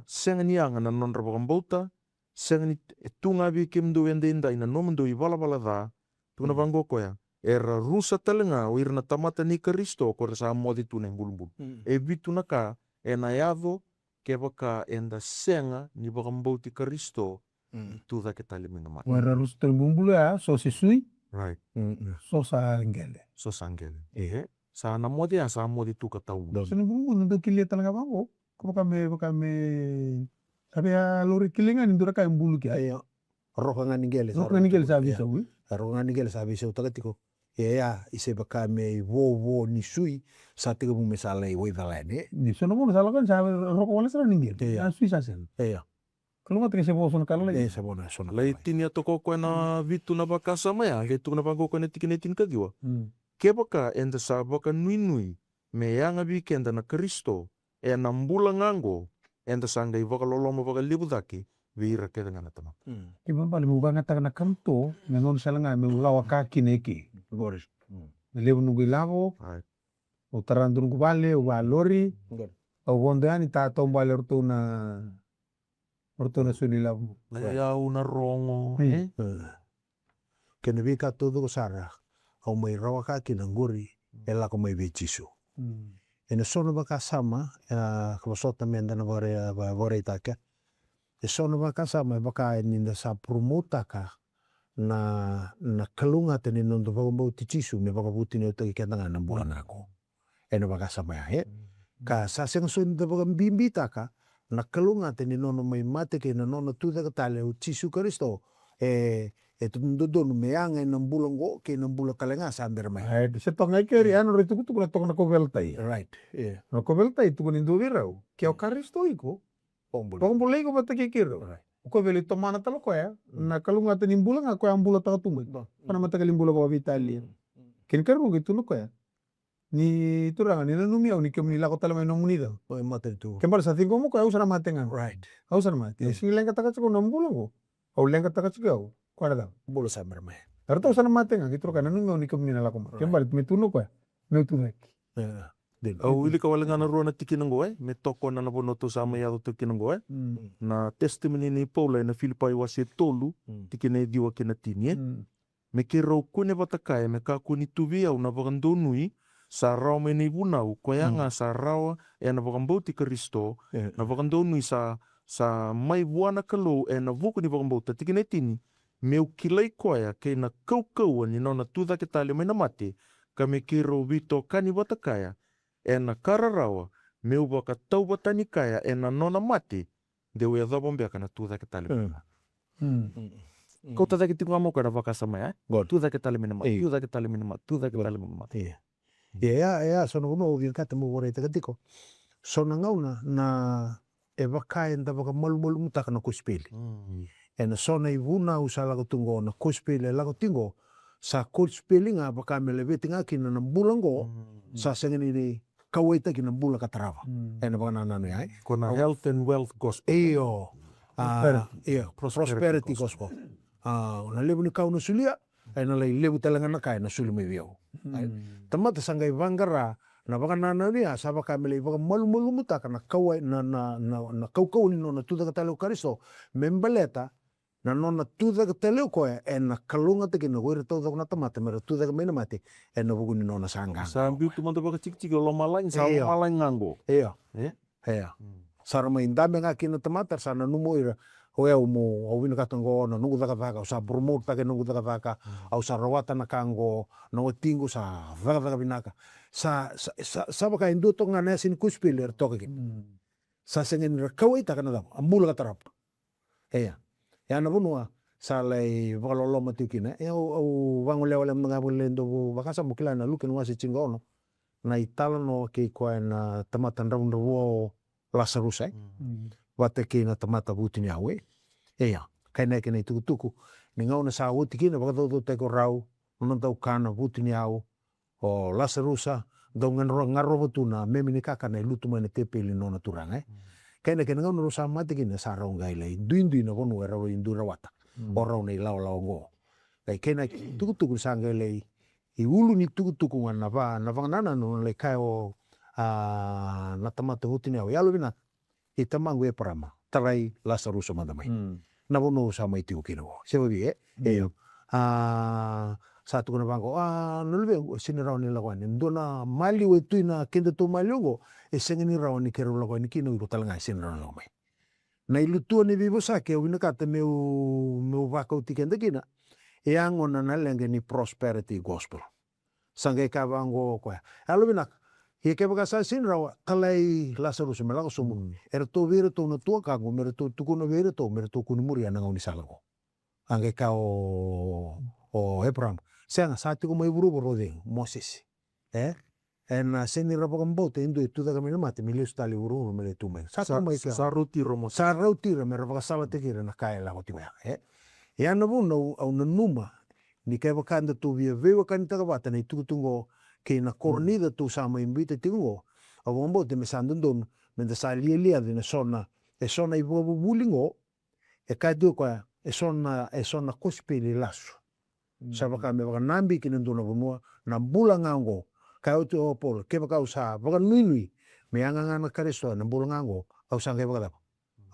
senga ni anga na nonda bakambauta senga ni tunga bi kimdu ende inda ina nomundo i bala da. Tukuna bango ko ya era rusa talenga o irna tamata ni Karisito ko sa modi tu neng bulbul. E bitu naka e na yado ke baka enda senga ni bakambauti Karisito Tucake tale mina mate. Wara rus terbumbulu ya, so sisui, Right. so sa ngele. So sangele. Sa namodi ya sa modi tu katau. Sini bumbulu ndo kilia talaga bango. Ko kame kabe ya lori kilinga ni dura kay mbulu ki. Iya. Rokangan ningele. Rokangan ningele sa bisa wi. Rokangan ningele sa bisa utakatiko. Ya ise bakame wo ni sui sa tiga bume sala i Wilivola Ni sono mo sala kan sa rokangan sa ningele. Ya sui sa sen. Iya. Kalau mati kasi po sono kala lai. Sa bona sona. Lai tini atoko ko na vitu na bakasa maya. Kaya tu na pango ko na tikinetin kadiwa. Kebaka enda sa baka nui me yanga bikenda na Karisito e na mbula ngango enda sanga i baka loloma baka libudaki vira keda ngana tama. Kiba pali mo banga na kanto nganon sala nga me ulawa kaki neki. Boris. Levo nungu ilavo. O tarandu nungu vale o valori. O wondo ani ta tombale orto na suni lavo. Ya una rongo. Kena vika todo ko sara. Au mai rawa kaki na nguri ela ko mai vechisu. Ena sono baka sama kabasota menda na vore taka. E sono baka sama baka ninda sa promota ka na kalunga tani nondo vagombo tichisu me baka puti ni otaki kenda na bulan ako. Ena baka sama ya ka sa seng so ninda baka bimbita ka na kalunga tani nono mai mate ke na nono tuda ka tale o tisu Karisito dono meanga na bulan go ke na bulan kalenga sa amber mai. Se tonga keri ano ritu kutu kula tonga na koveltai. Right. Yeah. Na koveltai tu kunin do virau. Kia o Karisito iko. Pongbolei ko bata kikiro. Ko veli tomana talo ko ya. Na kalunga tani bulan ako ang bulan taka tumai. Pana mata kalim bulan ko Italia. Kin karu gitu no ko ya. Ni turanga ni nanu miau ni kemni lako tala mai no munida. O mate tu. Kembar sa tingo mo ko au sana matenga. Right. Au sana mate. Sing lenga taka ko no bulan ko. Au lenga taka ko. Kuada. Bolo sa amber mai. Arto sana matenga gitu kan nanu miau ni kemni lako. Kembar me tuno ko ya. Me tunaki. Au ili ka walanga na ruana tikinango me toko na nabonoto sa mai ado tikinango na testimony ni Paula na Filipai wase tolu tikine diwa kina tini me ke rau kune watakai me ka kuni tuvi au na wakandonui sa rau me ni bunau koyanga sa rawa na wakambauti Karisito na wakandonui sa mai buana kalau na vuku ni wakambauta tikine tini me ukilai koya ke na Kaukauwa ni nona Tucake tale me na mate ka me ke rau vito kani watakaya na kararawa me waka tau batani kaya na nona mate de we adhabombe kana Tucake tale. Kau tatake tinga mo kana waka sama Tucake tale mina mate. Tucake tale mina mate. Tucake tale mina mate. Ya sono uno ovin kata mo wore taka tiko. Sono ngauna na waka enda waka malu mutaka na kuspili. Na sono ivuna usala ko tungo na kuspili la ko tingo sa kuspili nga waka meleveti nga kina na bulango sa sengeni ni kawaita kina bula katarawa. Ena baka nanano ya. Kona health and wealth gospel. Iyo. Prosperity gospel. Na lebu ni kau na sulia, na lai lebu talangan na kaya na suli may viyaw. Tamata sanggay vangara, na baka nanano niya, sa baka melay baka malumulumuta ka na kawai na kaukaunin no na Tucake tale o Karisito, membaleta, na nona Tucake tale ko na kalunga te kina wira tau na tamata mera Tucake mena mate na buguni nona sanga. Sa ambiu tu manda baka cik lo malain sa malain ngango. Iya. Sara mai ndame nga kina tamata sa na numo ira o mo au vina katango na nungu vaka sa promote take nungu vaka au sa rawata na kango no tingu sa vaka vinaka sa baka indu to nga na sin kuspiler toke sa sengen rakawai takana da ambula katarap. Ya na bunua sa lai valolo matikina au vangole wala mga bulendo vakasa mukila na luken wasi chingono na itala no ke ko na tamata ndro Lazarus wate ke na tamata butini awe kaina ke nei tuku ni ngau na sa utikina baka te ko rau non tau kana butini au o Lazarus do ngaro tuna memini kaka na lutu mane tepeli nona turanga kaina ke ngau no sa matikina sa rau ngai lai duindu na bonu era indura wata ora nei lao ngo kai kaina tuku sanga lai I ulu ni tuku na vanganana no le kai o na tamata hutini au yalo vina I tamangu e parama tarai Lazarus madamai na bono sa mai tiu kino se vi sa tu na bango no le sini raw ni lagwan ndona mali we tu na kende to maliongo e sengeni raw ni kero lagwan kino I talanga sini raw mai Na ilutua ni vivo sake o winakata meu vaka utikenda kina. E angona na lenge ni prosperity gospel. Sangai kavango kwa. Alo winak. Hia ke baka sa sin rawa kalai Lazarus melako sumu. Era to vira to na tua kango mera to tukuna vira to mera to kunu muri ananga uni salako. Angai ka o Abraham. Senga sati ko mai buru borode Moses. En seni rapa kambote indu itu da kamina mate milius tali buru mele tu men. Satu mai ka. Sarutiro mo. Sarutiro mera baka sabate kira na kaya la ko tiwa. Ya na bu no au na numa ni kai bakanda tu via vewa kan ta bata na itu tungo ke na kornida tu sama imbita tingo. Au kambote me sandundon men da sa lia de na sona e sona i bobu bulingo e kai tu kwa e sona kospeli lasu. Sabaka me baka nambi ki nanduna bunua na bula ngango kai utu o polo ke baka usa baka nui me anga ngana Karisito na bula ngango au sange baka dapa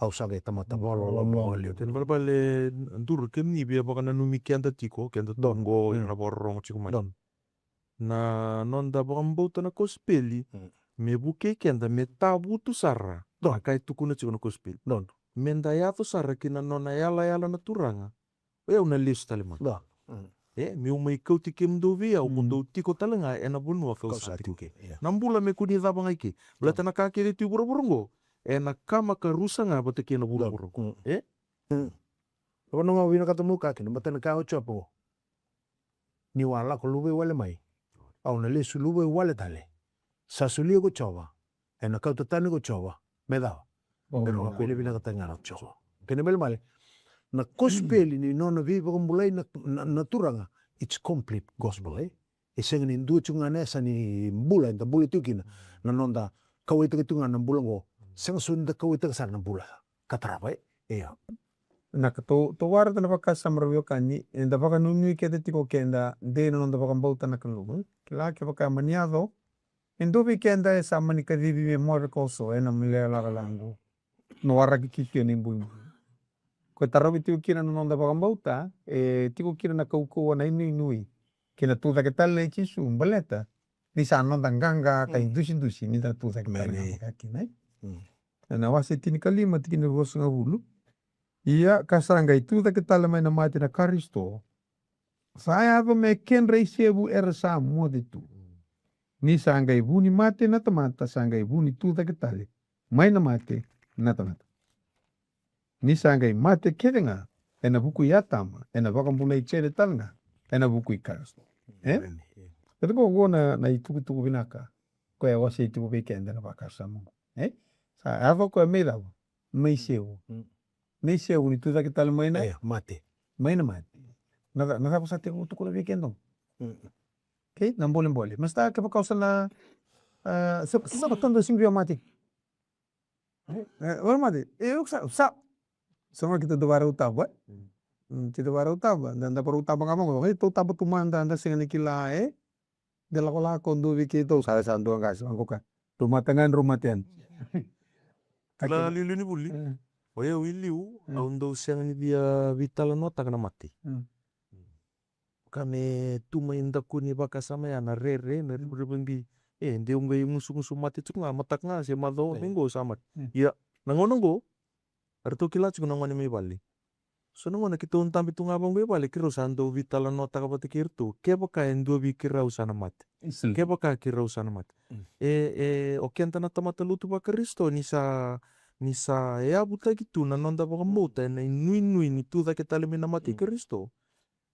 au sange tamata bolo Ten balbale ndur kem ni bia baka nanumi kenda tiko kenda tongo ira borong chikumai. Na nonda baka mbauta na kospeli me buke kenda me tabu tu sara. Kai tukuna chikuna kospeli. Menda yato sara kina nona yala na turanga. Una list taliman. Mi umai kau tike mdovi au kundo tiko talenga ena bunua kau satuke. Nambula me kuni daba ngaike. Belata na kake de tu burungo. Ena kama ka rusanga bata kena burungo. Apa nonga wina kata muka kena bata na kau chopo. Ni wala ko lube wale mai. Au na lesu lube wale tale. Sasulia ko choba. Ena kau tatani ko choba. Medao. Pero pele wina kata ngana choba. Kena bel male. Na kospeli ni nona viva kumbulai na turanga. It's complete gospel, E senga ni ndu chunga nesa ni mbula enta bula tukina. Na nonda kau ita kitunga na mbula ngo. Senga sunda kau ita kasar na mbula. Katrapa, Na to wara tana baka samravio kani. Enda baka nunui kete tiko kenda. De na nonda baka mbauta na kalugu. Kila ke baka maniado. Endobi kenda e samani kadivi me more koso. Ena milea laga langu. No wara kikikio ni mbui. Ko tarawi tiko kina na nonda baka mbauta. Tiko kina na Kaukauwa na inui. Kina tuta ke tale chisu mbaleta. Ni sa nonda nganga ka indusi. Ni ta tuta ke tale kina. Na wase tini kalima tikini rosa ngavulu. Ia kasaranga itu ta ke tale mai na mati na Karisito. Saya ava me ken reisebu era sa mode tu. Ni sanga ibu ni mate na tamata sanga ibu ni tuta ke tale. Mai na mate na tamata. Ni sanga mate kedenga. Ena buku yatama. Ena wakambuna ichere talanga. Ena buku Karisito. Tapi ko na itu binaka. Ko ya wase itu bekenda na bakasamu. Sa ava ko meda. Meiseu. Meiseu ni tuta ke tale mai na. Mate. Mai na mate. Nada ko sa te ko tukula bekendo. Okay, na mbole. Mas ta ke pakausa na sa batanda singvio mate. Ora mate. Eu sa sama kita dobara utaba. Kita dobara utaba. Dan da para utaba ngamo. To utaba tumanda anda singani kila de la kola kondo wiki to sa santo ngas angkoka. Rumah tangan rumah tian. La lilu ni buli. Oya wiliu au ndo siang ni dia vitala nota kana mati. Kame tuma inda kuni baka sama ya na rere na ribengbi. Ndi ungai musu mati tsunga matak nga se mado minggo samat. Ya nangonongo arto kila tsuna ngone me bali. So nangona kita untambi tunga bang be bali kiro sando vitala nota ka pati kirtu. Ke baka endo bi kira usana mati. Ke baka kira usana mati. Okenta na tamata lutu ba Karisito nisa buta gitu na nonda baka mota na nui ni tuda ke tale mina mati Karisito.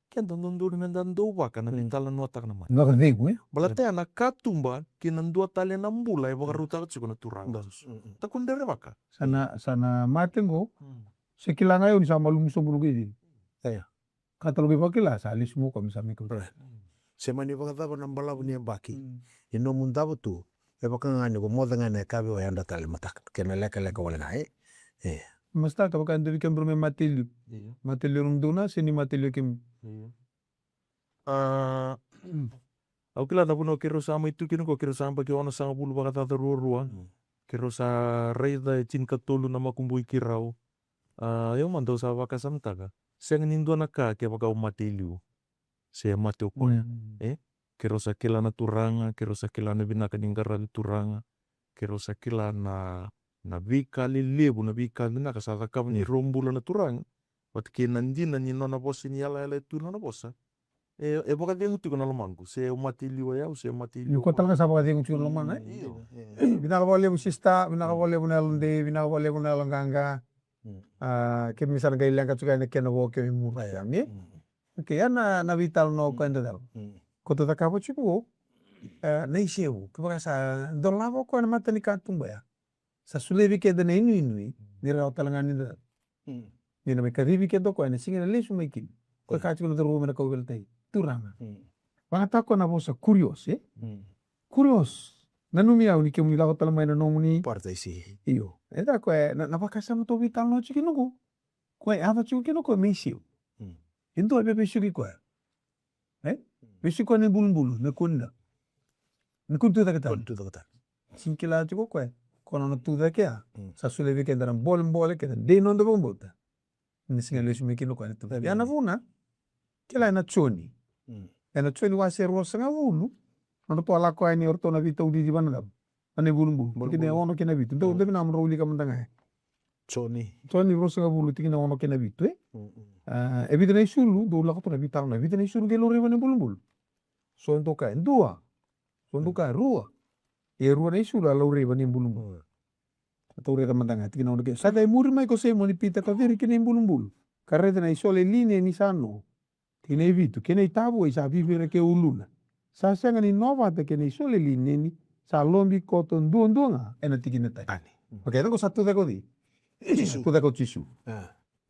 Kenta nondur nandando baka na vitala nota kana mati. Nakadego Balate ana katumba kinandua tale na mbula baka ruta katsuko na turanga. Takundere baka. Sana matengo. Sekila ngayon sa malumuso gidi. Kata lebih bakila sa alis mo kami sa mikro. Semani baka taba nambalabu ni baki. Ino mundaba tu. Baka ngani ko moda ngani kabe wa yanda tale matak. Kena leka wala ngai. Masta ka baka ando bikin brume matil. Matil runduna sini matil kim. Au kila na puno kiro sama itu kino ko kiro sama bagi ona sanga bulu baka tata ruwa. Kiro sa reida cin katolu nama kumbui kirau. Yo mandau sa baka samtaga. Siang nindo naka ke baka umatiliu. Se mate okoya. Kiro sa kila na turanga, kiro sa kila na binaka ninggara di turanga. Kiro sa kila na Na vika lelevu na vika nina kasatakavu ni rombula na turanga. Watike nandina ni nona bosa ni ala tu nona bosa. E boka dia nguti kona lamangu. Se umati liwa yau, se umati liwa. Ko talaga sa pagdating ko lamang binakawali mo sista, binakawali mo na lunde, binakawali mo na langanga. Ke misal gailang ka tsuka na kenavo ke mura ya mi. Ke ana na vital no kwenda dal. Ko to takapo chipo. Na iseu, ke baka sa dolavo ko na mata ni katumba ya. Sa sulevi ke da na inui ni rao talangan ni dal. Ni na me karibi ke do ko na singa lesu mai kin. Ko ka tsuka na ro na ko veltai. Turanga. Baka ko na bosa curious Curious. Nanumi au ni ke mula ko talamai na nomuni. Parta isi. Iyo. Eta ko na baka sa to vital no chiki no ko. Ko ava chiki no ko me iseu. Endo bebe chiki ko. Besi ko ni bulbul na kunda. Nkuntu da kata. Kuntu da kata. Sinkila chiko ko. Kono na tu da kya. Sa sulevi ke daram bol ke de non do bombota. Ni singa lesu me kino ko na tu. Ya na vuna. Kila na choni. Na choni wa se ro sanga vulu. No to ala ko ai ni orto na vita udi di bana. Ane bulumbu. Kine ono kena vitu. Do de na mro uli ka mandanga. Choni ro sanga vulu tikina ono kena vitu e vita na isulu do la ko na vita na vita na isulu ke lo reva ne bulumbu. So ento ka ndua. So ento ka rua. E rua na isulu ala reva ne bulumbu. Atau reva mandanga tikina ono ke. Sa dai muri mai ko se mo ni pita ka veri kene bulumbu. Kareta na isole line ni sano. Kene vitu kene tabu isa vivere ke uluna. Sa sanga ni nova te kene isole line ni sa lombi koto ndua ena tikina tani. Okay, ko satu da ko di. Satu da ko chisu.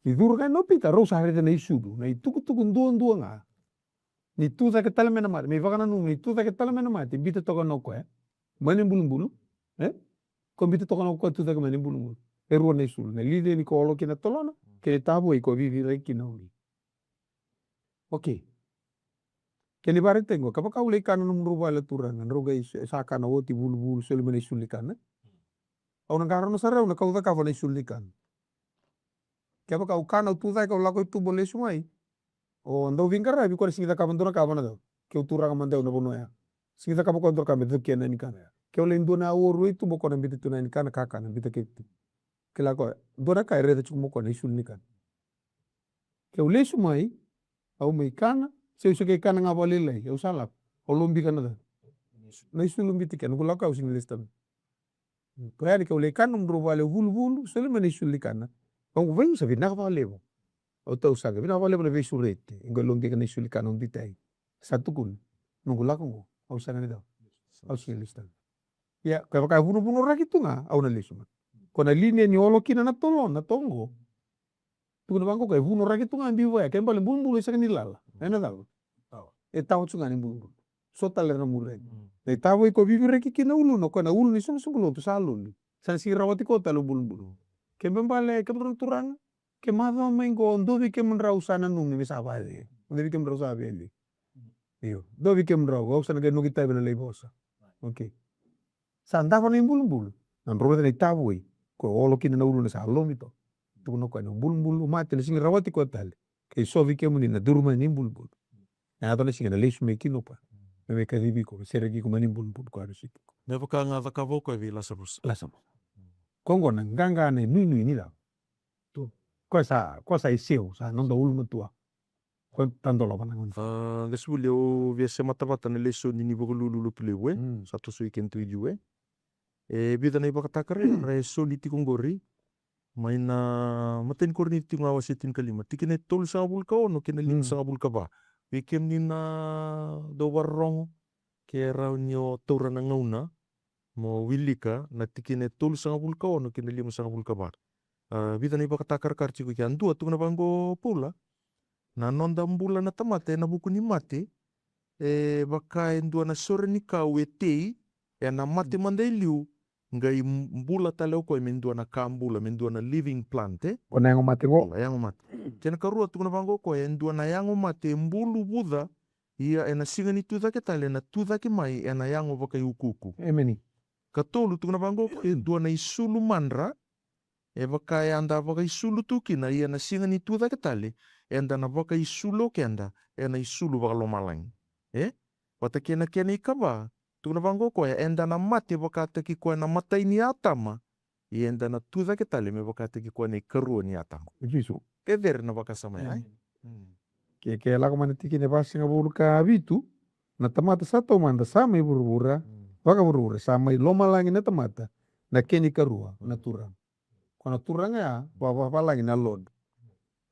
Ni durga no pita rosa hareta na isudu. Na tuku ndua nga. Ni tu da ke tala mena mate. Me vakana nu ni tu da ke tala mena mate. Bita toka no ko mani bulumbu. Ko bita toka no ko tu da ke mani bulumbu. E rua na isulu. Na lide ni ko olo kina tolona. Kene tabu ko vivere kina uli. Okay. Keni bare tengo kapa ka ule kana num ruba le turanga roga sa kana woti bulu sele mena isulikan. Au ngaro no sara una kauda ka vana isulikan. Kapa ka ukana tu da ka lako tu bole sumai. O ndo vingara bi ko singa ka bandora ka vana do. Ke turanga mande una bono ya. Singa ka ko ndor ka be kena ni kana. Ke ole ndona oru itu boko na bitu na ni kana ka kana bitu ke. Ke la ko dora ka re chu mo ko na isulikan. Ke ole sumai au mai kana se usuke kana nga vale lai eu salap o lombi kana da na isu lombi tikan kula ka using listam ko ya ke ule kana mro vale vulu sele mena isu likana o vem sa vina vale o tau saga vina vale na vesu rete ngo lombi kana isu likana undi tai satu kun nunggu la ko au sana ni da au using listam ya ka vunu rakitu nga au na lisuma ko na linea ni olo kina na tolon na tongo tu na bango ka vunu rakitu nga mbiwa ya kembale bulu isa kanilala ena da e tau tsunga ni bulu so tale na mure e tau ko vivere ki kina ulu no kona ulu ni sum lo tu salu san si rawati ko talu bulu ke mbale ke turang ke mava mengo ndovi ke mra usana nung ni sa vale ndovi ke mra usa veli io dovi ke mra usana ke no kita bena le bosa okay sa ndava ni bulu nan robe ni tau ko olo kina na ulu na sa lo mito tu no ko no bulu mate ni sing rawati ko tale ke sovi ke muni na durma ni bulu na dona singa na lesu me kino pa me ka ribi ko seregi ko mani bulu ko Karisito Ne vaka nga vaka voko vi lasabus. Kongo na nganga ne nui ni la tu ko sa iseu sa non do ulu tua ko tando lo banangon Ngesuli o via se matavata na Lesoni ni vogolulu plewe satu sui kentu idiwe e bida na ibakatakare re soli tikongori maina maten korni tinga wasitin kalima tikine tol sa bulka ono kena lin sa bulka ba wekem ni na do warrong ke raunyo tora na ngauna mo wilika na tikine tol sa bulka ono kena lima sa bulka ba bida na ibakatakar karchi ko kyan dua tu na bango pula na nonda mbula na tamate na buku ni mate e baka endua na sore ni kawe tei e na mate mandai liu ngai mbula taleo ko mendua na kambula mendua na living plant ona yang mate go yang mate tena karua tu na bango ko endua na yang mate mbulu buda ia ena singa ni tuda ke tale na tuda ke mai ena yang baka ukuku emeni katolu tu na bango ko endua na isulu mandra e baka anda baka isulu tukina ia na singa ni tuda ke tale enda na baka isulu ke anda ena isulu baka lomalang wata kena kena ikaba tu na bango ko enda na mate baka taki ko na mata ini atama ienda na Tucake tale me vakateki kuana i karua ni atango. Isu. Ke vere na vakasama ai. Ke lako mana tiki ne basi ngaburu ka bitu na tamata satu manda sama iburu-bura waka buru-bura sama loma langi na tamata na keni karua na turang. Kona turang ya wa langi na lod.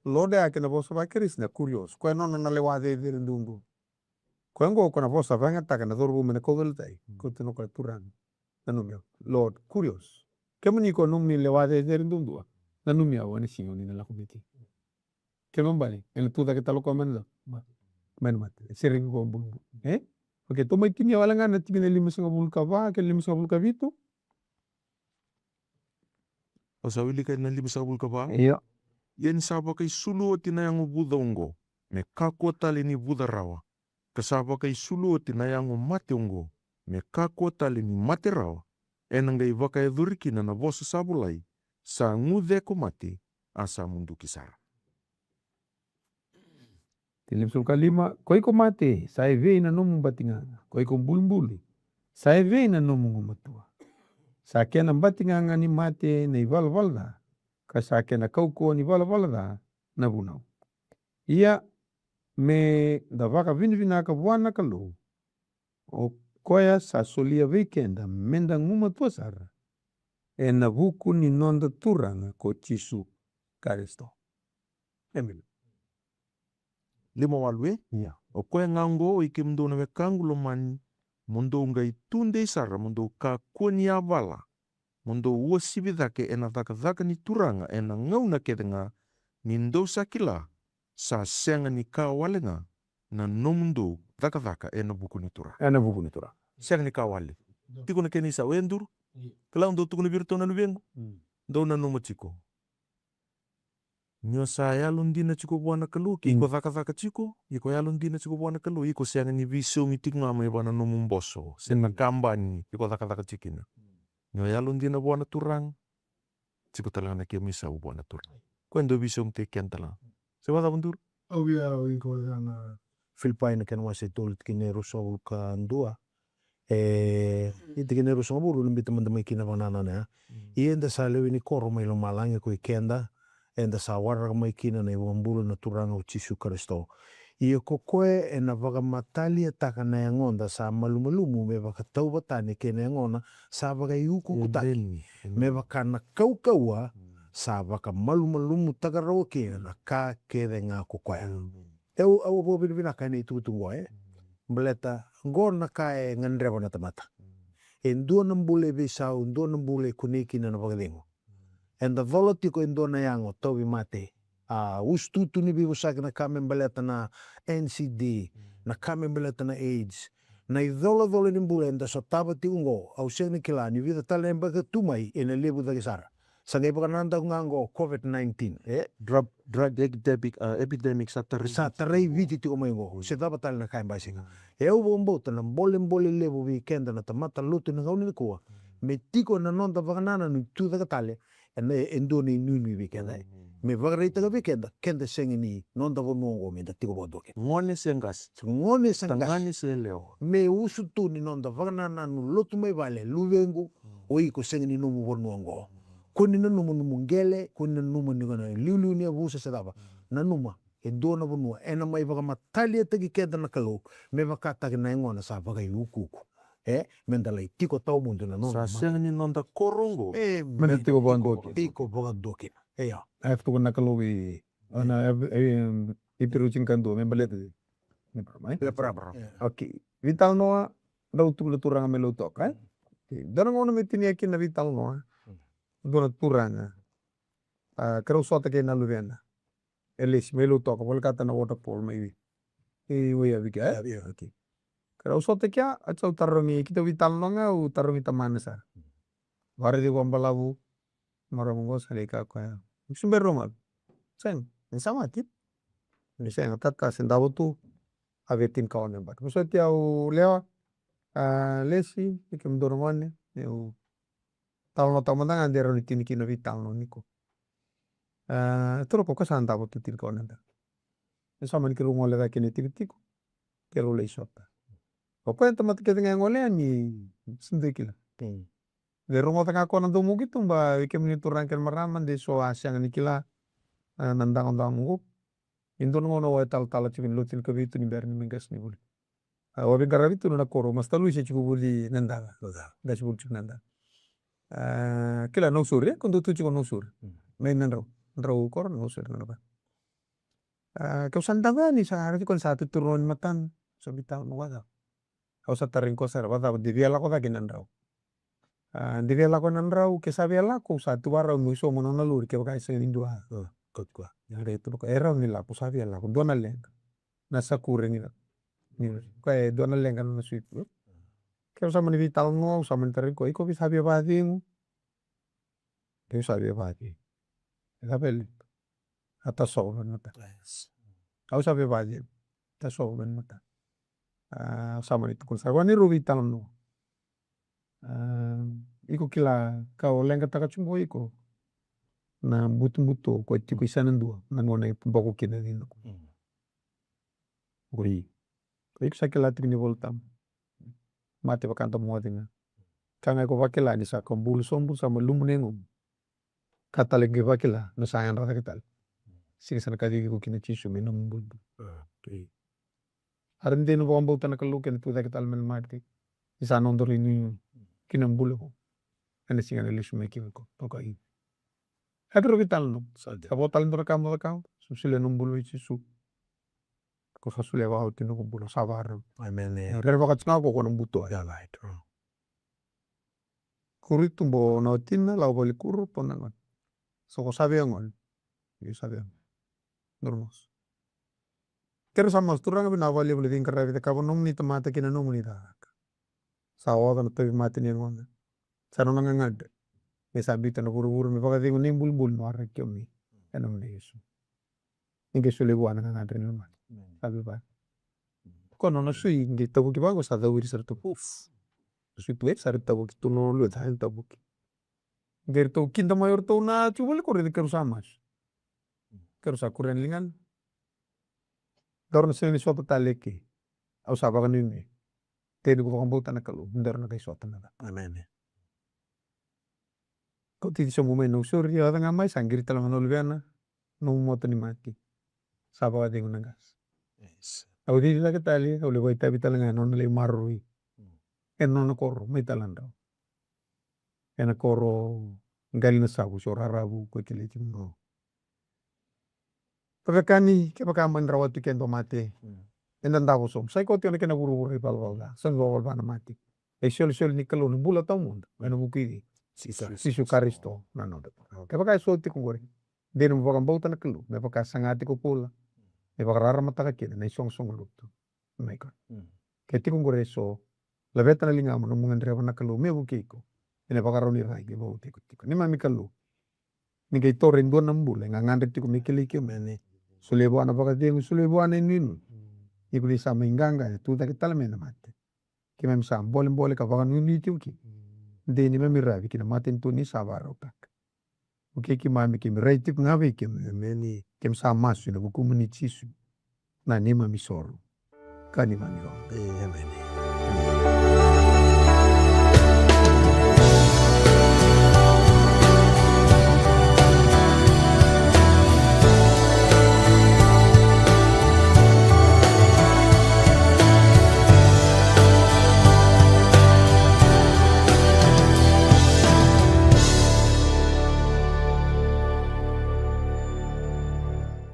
Lode ake na bosa bakeris na kurios. Koe nono na lewade dire ndundu. Koe ngo kona bosa vanga taka na dorbu mena kodel tai. Kote no koe turang. Na numia. Lord, kurios. Kemo ni ko numi lewade dire ndundu. Na numia wane singo ni na lako beti. Kemo mbani. Ena tuda ke talo komenda. Main mate. Sering ko bulu. Oke, toma itini ya walanga na tiki na 5 ka ba ke 5 ka bitu. O sa wili kai na 5 ka ba? Iya. Yen saba kai sulu o tinayango buda ungo. Me kako tali ni buda rawa. Kasaba kai sulu o tinayango mate ungo. Me kako tali ni mate rawa. Enangai waka e dhurikina na vosa sabulai. Sa ngude ko mate. Asa mundu kisara. 5 koi ko mate. Sa eve ina nomu batinganga. Koi ko bumbuli. Sa eve ina nomu ngumatua. Sa kena batinganga ni mate na iwala-wala. Ka kena Kaukauwa ni wala-wala na bunau. Ia me da waka vini-vina ka buana ka lo. O koya sa solia weekenda menda ngumatua sara. E na buku ni nonda turanga ko Chisu Karisito. Emil. 5 walwe? Iya. O koe ngango o ike mdo na wekangu lo mani. Mondo ngai tunde isara. Mondo ka kuani avala. Mondo ua sibidake ena dhaka ni turanga ena ngau na kedenga. Ni ndo sakila. Sa senga ni ka walenga. Na nomundo dhaka ena buku ni turanga. Ena buku ni turanga. Senga ni ka wale. Tiko na keni sa wenduru. Kala ndo tuku na birto na nubengu. Ndo na numa chiko. Nyo sa yalon dina chiko buana kalu. Iko dhaka chiko. Iko yalon dina chiko buana kalu. Iko senga ni viso ngitik ngama ibana numumboso. Senga kambani. Iko dhaka chikina. Nyo yalon dina buana turang. Chiko talanga na kia misa u buana turang. Kwendo viso ngte kian talanga. Sewada bundur? Au ia iko nga Filipaina ken wase tolit kine ruso ka ndua. Iti kine ruso ngaburu limbi teman-teman kina banana na. Ienda sa lewi ni koro mai lo malange ko ikenda. Enda sa warra mai kina na iwambulu na turanga o Chisu Karisito. Ia kokoe e na waka matali ataka na yangonda sa malumalumu me waka tau batani kene yangona sa waka iuku kutaki. Me waka na Kaukauwa sa waka malumalumu takarawa kena na ka kere ngā kokoe. Au apo binaka ni tukutungo Mbeleta ngona ka e ngandrewa na tamata. E ndua nambule visau, ndua nambule kunikina na wakadengo. Enda volotiko e ndua na yango tobi mate. Ustutu ni bibusaki na kame mbeleta na NCD, na kame mbeleta na AIDS. Na idhola ni mbule enda sa tabati ungo, au sengni kila ni vida tala mbaka tumai ene lebu da kisara. Sanga ipa kananda ngango COVID-19. Drug epidemic sa tarai. Sa tarai viti tiko maingo. Se taba tala na kain baisinga. E au bombota na mbole lebu weekenda na tamata lutu na gauni na kuwa. Me tiko na nonda vakanana ni tu da katale. Ene endo ni nuni weekenda. Me wakareita ka weekenda. Kenda sengi ni nonda vonuongo me da tiko bodoke. Ngone sengas. Ngone sengas. Tangani se leo. Me usu tu ni nonda vakanana nu lotu mai vale. Luvengu. Oiko sengi ni numu vonuongo. Kuni na numa ngele, kuni na numa ni gana liu ni abusa se dava. Na numa, e do na vonua. E na mai waka matali ataki keda na kalau, me waka ataki na ingona sa waka iuku. Mendalai tiko tau mundu na nona. Sa senga ni nonda korongo. Menda tiko bandoki. Tiko bandoki. Ya. Ai tuku na kalau ana ipiru cingkandu membaleta. Lepra. Oke. Vital noa dau tu turanga melo toka. Dana ngona metini aki na vital noa. Dona turanga. Kero sota ke na luvena. Elis melo toka pol kata na waterfall mai. Wea vika. Oke. Kero sota kia atau tarongi kita vital noa u tarongi tamana sa. Wari di wambalabu. Maramungo sa leka ko ya. Sumber romal. Sen, sama kit. Ni sen tata sendavo tu avetin kawan nembat. Kusoti au lewa lesi ikem dormane eu talno tamandang andero ni tini kino vital no niko. Turo ko kasan tavo tu tin kawan nembat. Sama ni kiru ngole da kini tiko. Kero le isota. Ko en tamat ke dengan ngole ni sendekila. De rongo tanga kona tumu gitu mba wike meniturangkan maraman de so asyang nikila nandang nguk. Indon ngono wa tal cikin lutin ke bitu ni berni menggas ni buli. Wabi garabitu na koro mas talu isi cukup buli nandang. Das buli cuk nandang. Kila nosur ya kuntu tu cukup nosur. Main nandrau kor nosur nanapa. Kau sandanga ni sa hari kon satu turun matan so bital nuwada. Kau sataring ko sar wada di biala ko lagi nandrau. Di biala ko nandrau ke sa biala ko satu warau muso mononalur ke bakai sen indua. Kot kwa. Yang ada itu ko era ni la ko sa biala ko dona leng. Nasa kure ni. Kayak dona leng kan na sweet. Kau sama ni vital ngo sama ntaring ko iko bisa bia bading. Kau sa bia bading. Kapel atas so ban mata. Kau sa bia bading. Atas so ban mata. Sama itu kun sarwani ru vital no. Iko kila kau leng kata kacumbo iko. Na butu ko tiko isanan dua. Nangona boko kina dino. Uri. Iko sakila trini voltam. Mate bakanta muatinga. Kanga ko vakila ni sa kombul sombu sama lumunengo. Kata lagi vakila no sayang rasa ketal. Sing sana kadi ko kina cisu minum bumbu. Arende no bombo tana kalu ken tu ketal men mati. Isa nondor ini kina bulu ko. Ane singa ne lisu me ko toka i. Agro vital no. Kabo tal ndor kam susile no bulu cisu. Ko susile wa tino ko bulu sabar. Amen. Rere vakat nga ko kono buto ya light. Kuri tumbo no tina lau bali kuru ponangon. So ko sabi angon. Yo sabi angon. Normos. Kero sama turang bi na bali bali din kara vita kabo nung ni tomate kina nung ni da. Sa oda no tabi mati ni ngon. Sa no nang ngad. Me sabi ta no buru me vakat dingo ning bulbul no arre kyo mi. Enam ni Yesu. Inge sule buana ngad rin naman. Sabi ba. Kono no sui ngi tabu ki bago sa dawiri sa puf. Sui tuet sa tabu ki tuno lu ta tabu ki. Ngeri to kinta mayor to na chubal ko rin keru samas. Keru sa kuren lingan. Dorna sini suatu taleki. Au sa bagan ini. Tedi ko kambo tanah kalu. Ndar na kay suatu na. Amen. Kau titi sa mumay no suri ya tanga mai sanggiri talang nolviana. No moto ni mati. Sa baga dingo nagas. Au titi sa ketali. Au le boy tabi talang non le marui. En non koro may talandao. En koro ngali na sabu so rarabu ko kiliti mo. Pagkakani kapakaman rawat kendo mate. Endan dako som. Sai ko tiyo na kinaburu ipalwalga. San bawal ba na mati. E sol ni kalon bula tao mo. Ano bukidi. Sisu Karisito. Nanoda. Kapakay suoti kong gori. Di na mabakang bauta na kalu. May pagkasangati ko pula. May pagkararamata ka kina. Na isong luto. My God. Kaya ti kong gori so. Labeta na linga mo. Nung mga ndrewa na kalu. May buki ko. Ina pagkaroni rai. May buki ko. Ni mami kalu. Ni kay toren doon ng bula. Nga ngandit ti ko may kilikyo. Sulebuan na pagkatiyong sulebuan na inu. Iko di sama inganga. Tuta kita lamin na mati. Kaya mami sa boleh ka pakan uniti uki. Hindi ni mami rabi. Kina matin tu ni sabar otak. Uki ki mami kimi raitik ngawi kimi. Kim sa masu na buku menicisu. Na ni mami soro. Kani mami ro. Amen.